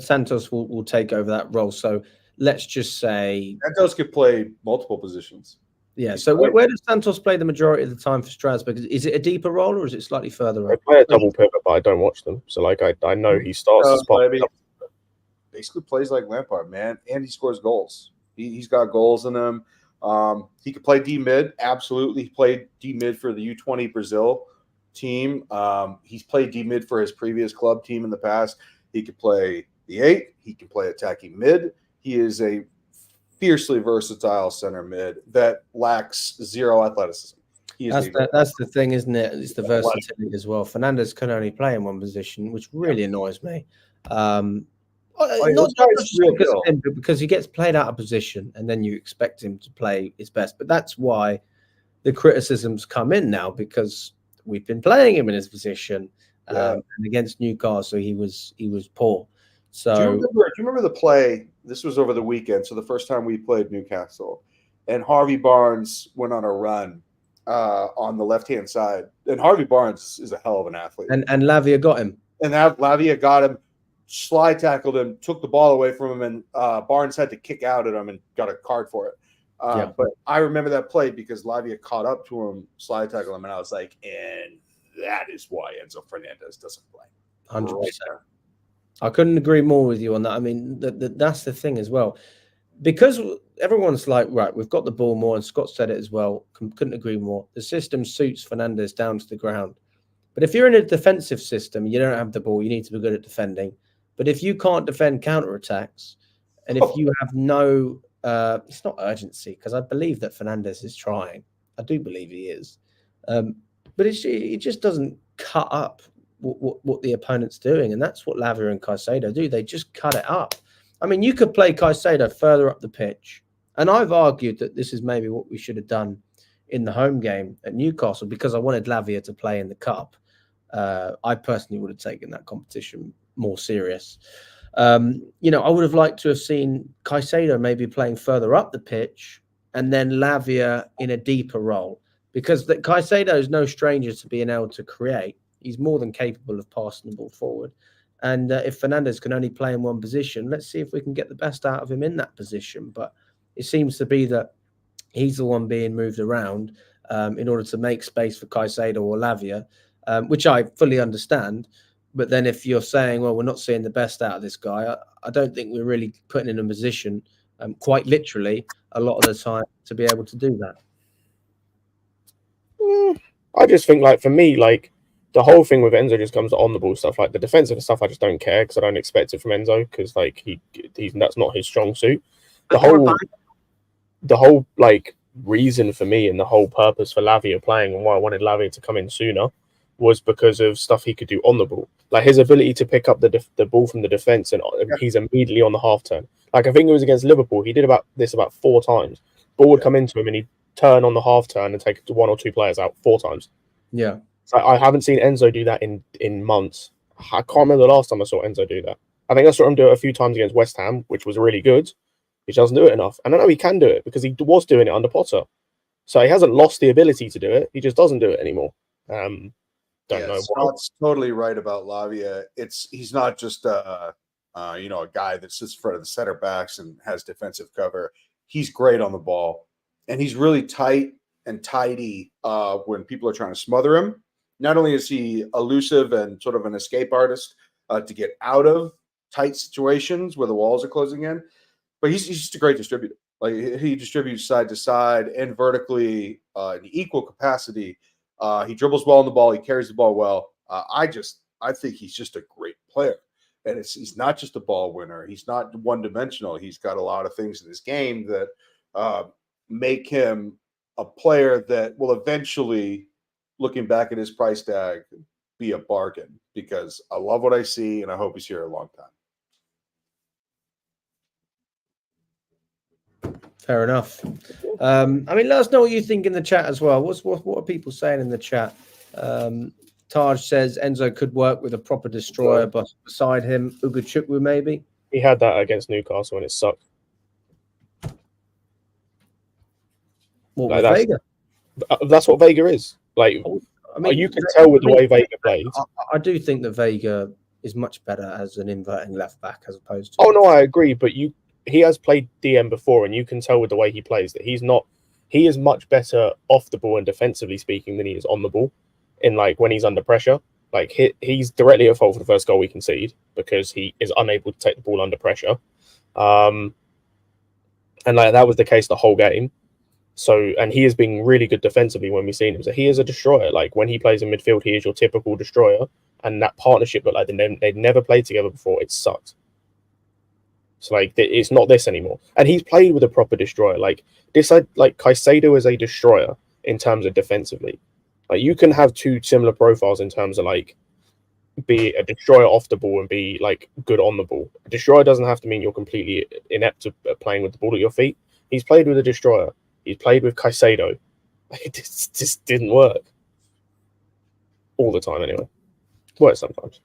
Santos will take over that role? So let's just say Santos could play multiple positions. Yeah. So where does Santos play the majority of the time for Strasbourg? Is it a deeper role or is it slightly further up? I play a double pivot, but I don't watch them. So I know he starts as part. Basically plays like Lampard, man, and he scores goals. He's got goals in him. He could play D mid. Absolutely, he played D mid for the U20 Brazil team. He's played D mid for his previous club team in the past. He could play the 8. He can play attacking mid. He is a fiercely versatile center mid that lacks zero athleticism. That's the thing, isn't it? It's the versatility as well. Fernandez can only play in one position, which really annoys me. Not because he gets played out of position and then you expect him to play his best. But that's why the criticisms come in now, because we've been playing him in his position. And against Newcastle, he was poor. So do you remember the play? This was over the weekend. So the first time we played Newcastle, and Harvey Barnes went on a run on the left-hand side. And Harvey Barnes is a hell of an athlete. And Lavia got him. And Lavia got him, slide tackled him, took the ball away from him, and Barnes had to kick out at him and got a card for it. But I remember that play because Lavia caught up to him, slide tackled him, and I was like, and that is why Enzo Fernandez doesn't play. 100%. right there. I couldn't agree more with you on that. I mean, that's the thing as well. Because everyone's like, right, we've got the ball more, and Scott said it as well. Couldn't agree more. The system suits Fernandez down to the ground. But if you're in a defensive system, you don't have the ball, you need to be good at defending. But if you can't defend counterattacks, and if you have no, it's not urgency, because I believe that Fernandez is trying. I do believe he is. But it just doesn't cut up what the opponent's doing. And that's what Lavia and Caicedo do. They just cut it up. I mean, you could play Caicedo further up the pitch. And I've argued that this is maybe what we should have done in the home game at Newcastle, because I wanted Lavia to play in the cup. I personally would have taken that competition more serious. I would have liked to have seen Caicedo maybe playing further up the pitch and then Lavia in a deeper role, because Caicedo is no stranger to being able to create. He's more than capable of passing the ball forward. And if Fernandez can only play in one position, let's see if we can get the best out of him in that position. But it seems to be that he's the one being moved around in order to make space for Caicedo or Lavia, which I fully understand. But then if you're saying, well, we're not seeing the best out of this guy, I don't think we're really putting in a position, quite literally, a lot of the time to be able to do that. I just think, like, for me, like, the whole thing with Enzo just comes to on the ball stuff. Like the defensive stuff, I just don't care because I don't expect it from Enzo, because like he's that's not his strong suit. The whole like reason for me and the whole purpose for Lavia playing and why I wanted Lavia to come in sooner was because of stuff he could do on the ball, like his ability to pick up the ball from the defense, and he's immediately on the half turn. Like I think it was against Liverpool, he did about 4 times. Ball would come into him and he'd turn on the half turn and take 1 or 2 players out 4 times. Yeah. So I haven't seen Enzo do that in months. I can't remember the last time I saw Enzo do that. I think I saw him do it a few times against West Ham, which was really good. He doesn't do it enough. And I know he can do it because he was doing it under Potter. So he hasn't lost the ability to do it. He just doesn't do it anymore. Don't know. Scott's totally right about Lavia. He's not just a guy that sits in front of the center backs and has defensive cover. He's great on the ball, and he's really tight and tidy when people are trying to smother him. Not only is he elusive and sort of an escape artist to get out of tight situations where the walls are closing in, but he's just a great distributor. Like he distributes side to side and vertically in equal capacity. He dribbles well on the ball. He carries the ball well. I think he's just a great player, and he's not just a ball winner. He's not one dimensional. He's got a lot of things in his game that make him a player that will eventually, looking back at his price tag, be a bargain, because I love what I see and I hope he's here a long time. Fair enough. I mean, let us know what you think in the chat as well. What are people saying in the chat? Taj says Enzo could work with a proper destroyer, but beside him, Ugochukwu maybe. He had that against Newcastle and it sucked. What, like with Vega? That's what Vega is. Like, I mean, you can tell with the way Vega plays. I do think that Vega is much better as an inverting left back as opposed to. Oh no, I agree. But he has played DM before, and you can tell with the way he plays that he is much better off the ball and defensively speaking than he is on the ball. In like when he's under pressure, like he's directly at fault for the first goal we concede because he is unable to take the ball under pressure. And like that was the case the whole game. So, and he is being really good defensively when we've seen him. So he is a destroyer. Like when he plays in midfield, he is your typical destroyer. And that partnership looked like they'd never played together before. It sucked. So like it's not this anymore. And he's played with a proper destroyer. Like this, like Caicedo is a destroyer in terms of defensively. Like you can have 2 similar profiles in terms of like be a destroyer off the ball and be like good on the ball. A destroyer doesn't have to mean you're completely inept at playing with the ball at your feet. He's played with a destroyer. He's played with Caicedo. It just didn't work. All the time, anyway. Works sometimes.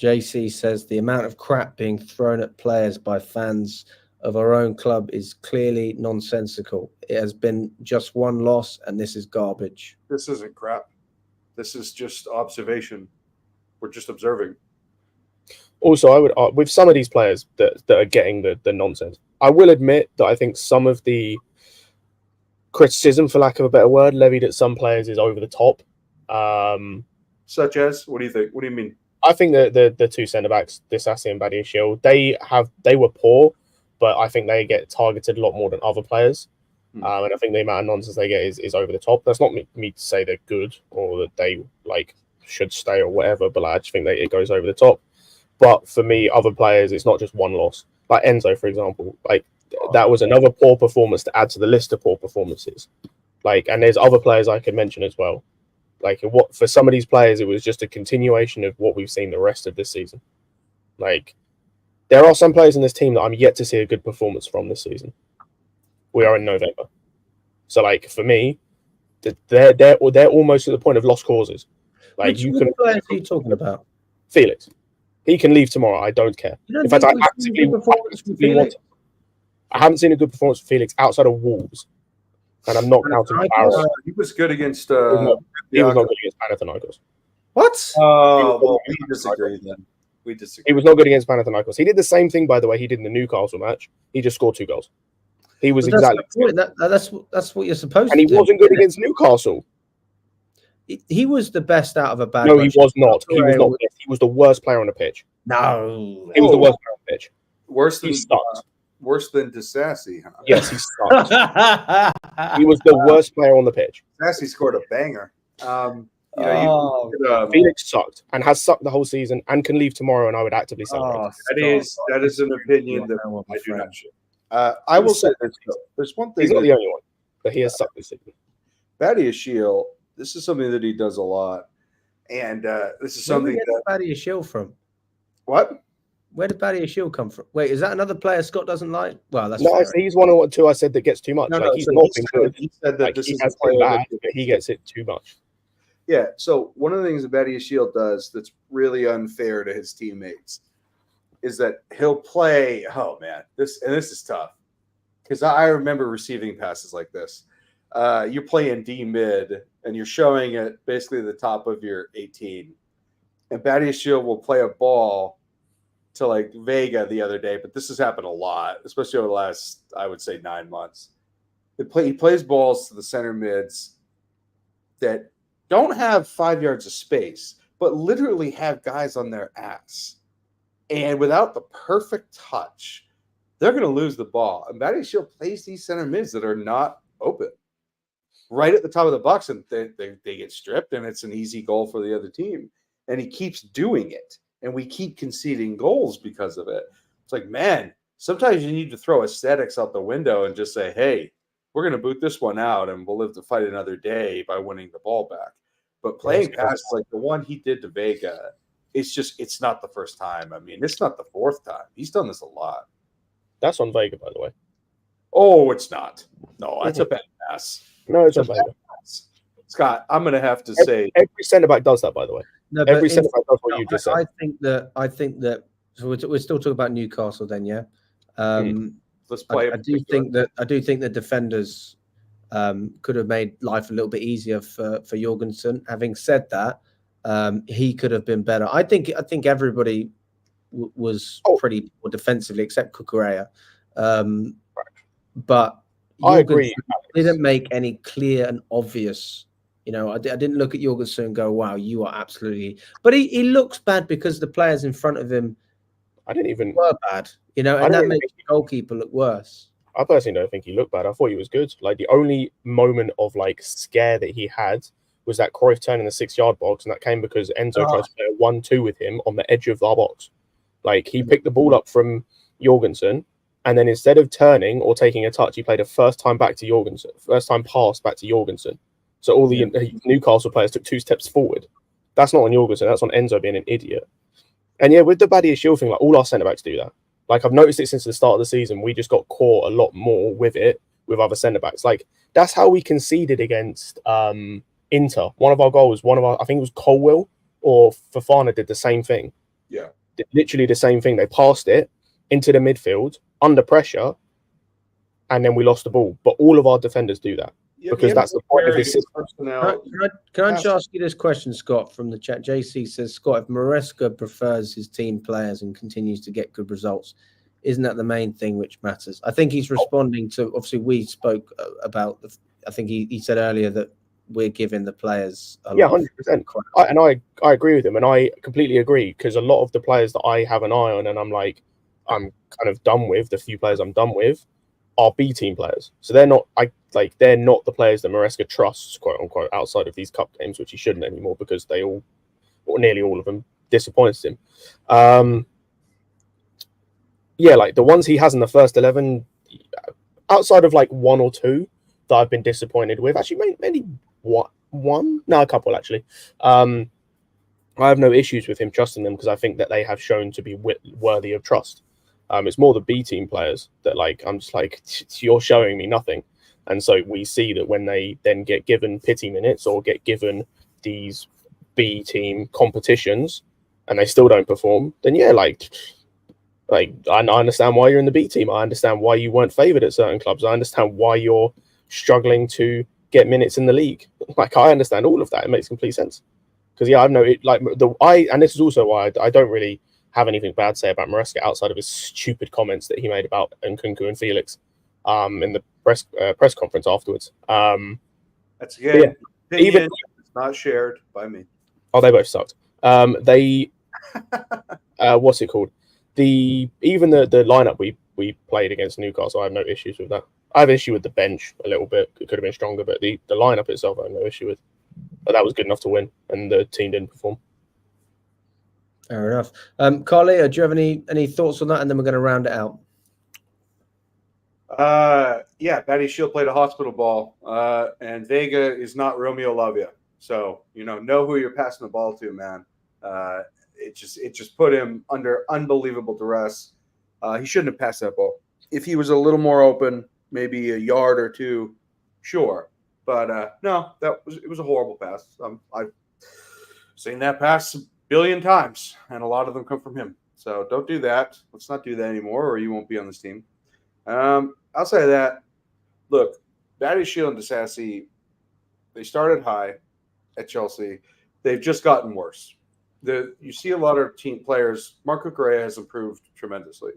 JC says the amount of crap being thrown at players by fans of our own club is clearly nonsensical. It has been just 1 loss, and this is garbage. This isn't crap. This is just observation. We're just observing. Also, I would with some of these players that are getting the nonsense, I will admit that I think some of the criticism, for lack of a better word, levied at some players is over the top. Such as? What do you think? What do you mean? I think that the two centre backs, Disasi and Badiashile, they were poor, but I think they get targeted a lot more than other players. And I think the amount of nonsense they get is over the top. That's not me to say they're good or that they like should stay or whatever, but like, I just think that it goes over the top. But for me, other players, it's not just one loss. Like Enzo, for example, like that was another poor performance to add to the list of poor performances. Like, and there's other players I could mention as well. Like, what for some of these players, it was just a continuation of what we've seen the rest of this season. Like, there are some players in this team that I'm yet to see a good performance from this season. We are in November, so like for me, they're almost at the point of lost causes. Like, Which players are you talking about? Felix, he can leave tomorrow. I don't care. You don't In fact, think we've seen a good performance from Felix? I haven't seen a good performance from Felix outside of Wolves, and I'm not counting Barrow. He was good against. He was not good against Panathinaikos. What? Well, we disagree then. We disagree. He was not good against Panathinaikos. He did the same thing, by the way, he did in the Newcastle match. He just scored 2 goals. He was exactly. That's what you're supposed and to do. And he wasn't good against Newcastle. He was the best out of a bad. No, he was not. He was not. He was the worst player on the pitch. No, he was the worst player on the pitch. Worse than Disasi, huh? Yes, he sucked. He was the worst player on the pitch. Disasi scored a banger. Felix sucked and has sucked the whole season and can leave tomorrow, and I would actively celebrate. That is an opinion that I do not share. I will say there's one thing. He's not the only one, but he has sucked this season. Badiashile, this is something that he does a lot, and this is something that Badiashile from. What? Where did Badiashile come from? Wait, is that another player Scott doesn't like? Well, that's no. He's one or two I said that gets too much. He's not been good. He said that this is a player bad, but he gets it too much. Yeah. So one of the things that Badiashile does that's really unfair to his teammates is that he'll play. Oh man, this is tough because I remember receiving passes like this. You're playing D mid and you're showing it basically the top of your 18, and Badiashile will play a ball to like Vega the other day, but this has happened a lot, especially over the last, I would say, 9 months. He plays balls to the center mids that don't have 5 yards of space, but literally have guys on their ass. And without the perfect touch, they're going to lose the ball. And Badiashile plays these center mids that are not open right at the top of the box, and they get stripped, and it's an easy goal for the other team. And he keeps doing it. And we keep conceding goals because of it. It's like, man, sometimes you need to throw aesthetics out the window and just say, hey, we're going to boot this one out and we'll live to fight another day by winning the ball back. But playing passes like the one he did to Vega, it's not the first time. I mean, it's not the 4th time. He's done this a lot. That's on Vega, by the way. Oh, it's not. No, that's a bad pass. No, it's a bad pass. Scott, I'm going to have to say. Every centre back does that, by the way. No, every centre back does what you just said. I think that. So we're still talking about Newcastle, then, yeah. Let's play. I do think that defenders could have made life a little bit easier for Jorgensen. Having said that, he could have been better. I think everybody was pretty poor defensively except Cucurella. But I agree. Didn't make any clear and obvious. You know, I didn't look at Jorgensen and go, "Wow, you are absolutely." But he looks bad because the players in front of him. I didn't even were bad, you know, and that makes the goalkeeper look worse. I personally don't think he looked bad. I thought he was good. Like the only moment of like scare that he had was that Cruyff turn in the 6-yard box, and that came because Enzo tried to play a 1-2 with him on the edge of our box. Like he picked the ball up from Jorgensen, and then instead of turning or taking a touch, he played a first time pass back to Jorgensen. So all the Newcastle players took 2 steps forward. That's not on Jorgensen. That's on Enzo being an idiot. And yeah, with the Badiashile thing, like all our centre backs do that. Like I've noticed it since the start of the season. We just got caught a lot more with it with other centre backs. Like that's how we conceded against Inter. One of our goals, I think it was Colwell or Fofana did the same thing. Yeah, literally the same thing. They passed it into the midfield under pressure, and then we lost the ball. But all of our defenders do that. Because that's the point of this system. Can I just ask you this question, Scott, from the chat? JC says, Scott, if Maresca prefers his team players and continues to get good results, isn't that the main thing which matters? I think he's responding to, obviously, we spoke about, I think he said earlier that we're giving the players a Yeah, lot. 100%. I agree with him, and I completely agree, because a lot of the players that I have an eye on and I'm kind of done with, the few players I'm done with, are B team players. So they're not they're not the players that Maresca trusts, quote unquote, outside of these cup games, which he shouldn't anymore, because they all, or nearly all of them, disappointed him. Yeah, like the ones he has in the first 11, outside of like one or two that I've been disappointed with, actually maybe one, no, a couple actually. I have no issues with him trusting them, because I think that they have shown to be worthy of trust. It's more the B team players that I'm just like, you're showing me nothing. And so we see that when they then get given pity minutes or get given these B team competitions and they still don't perform, then yeah, I understand why you're in the B team. I understand why you weren't favoured at certain clubs. I understand why you're struggling to get minutes in the league. I understand all of that. It makes complete sense. Because yeah, I've noted and this is also why I don't really have anything bad to say about Maresca outside of his stupid comments that he made about Nkunku and Felix in the press conference afterwards. That's again opinion. Even It's not shared by me. Oh, they both sucked. They what's it called? Even the lineup we played against Newcastle, I have no issues with that. I have an issue with the bench a little bit. It could have been stronger, but the lineup itself I have no issue with. But that was good enough to win, and the team didn't perform. Fair enough. Carly, do you have any thoughts on that? And then we're going to round it out. Yeah, Patty Shield played a hospital ball, and Vega is not Romeo Lavia. So know who you're passing the ball to, man. It just put him under unbelievable duress. He shouldn't have passed that ball. If he was a little more open, maybe a yard or two, sure. But no, it was a horrible pass. I've seen that pass a billion times, and a lot of them come from him. So don't do that. Let's not do that anymore, or you won't be on this team. Outside of that, look, Batty Shield and DeSassi, they started high at Chelsea. They've just gotten worse. You see a lot of team players. Marco Correa has improved tremendously.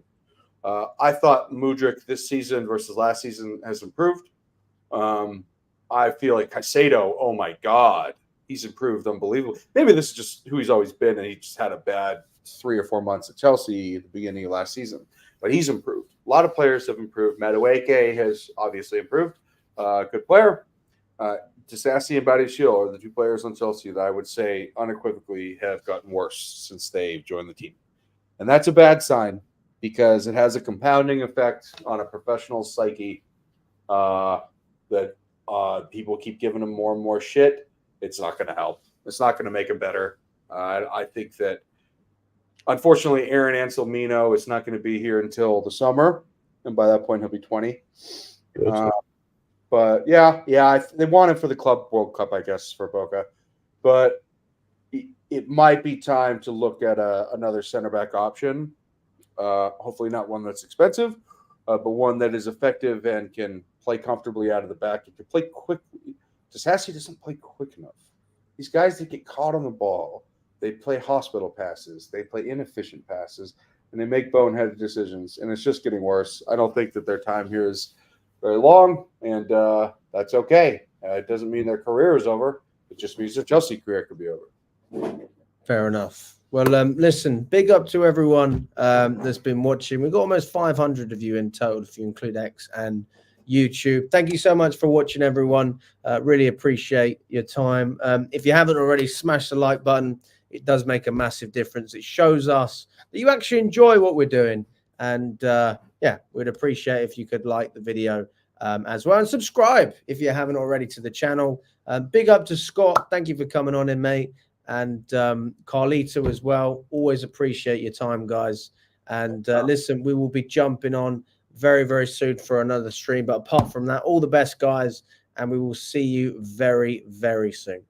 I thought Mudryk this season versus last season has improved. I feel like Caicedo, oh my God, he's improved unbelievably. Maybe this is just who he's always been, and he just had a bad 3 or 4 months at Chelsea at the beginning of last season. But he's improved. A lot of players have improved. Madueke has obviously improved. Good player. DeSassi and Batty Shield are the two players on Chelsea that I would say unequivocally have gotten worse since they've joined the team. And that's a bad sign, because it has a compounding effect on a professional psyche that people keep giving them more and more shit. It's not going to help. It's not going to make it better. I think that, unfortunately, Aaron Anselmino is not going to be here until the summer, and by that point, he'll be 20. But yeah, they want him for the Club World Cup, I guess, for Boca. But it might be time to look at another center back option. Hopefully not one that's expensive, but one that is effective and can play comfortably out of the back. It can play quickly. DeSassi doesn't play quick enough. These guys that get caught on the ball, they play hospital passes, they play inefficient passes, and they make boneheaded decisions, and it's just getting worse. I don't think that their time here is very long, and that's okay. It doesn't mean their career is over. It just means their Chelsea career could be over. Fair enough. Well, listen, big up to everyone that's been watching. We've got almost 500 of you in total, if you include X and YouTube. Thank you so much for watching, everyone. Really appreciate your time. If you haven't already, smash the like button. It does make a massive difference. It shows us that you actually enjoy what we're doing. And yeah, we'd appreciate if you could like the video as well, and subscribe if you haven't already to the channel. Big up to Scott. Thank you for coming on in, mate. And Carlito as well. Always appreciate your time, guys. And listen, we will be jumping on very, very soon for another stream. But apart from that, all the best, guys. And we will see you very, very soon.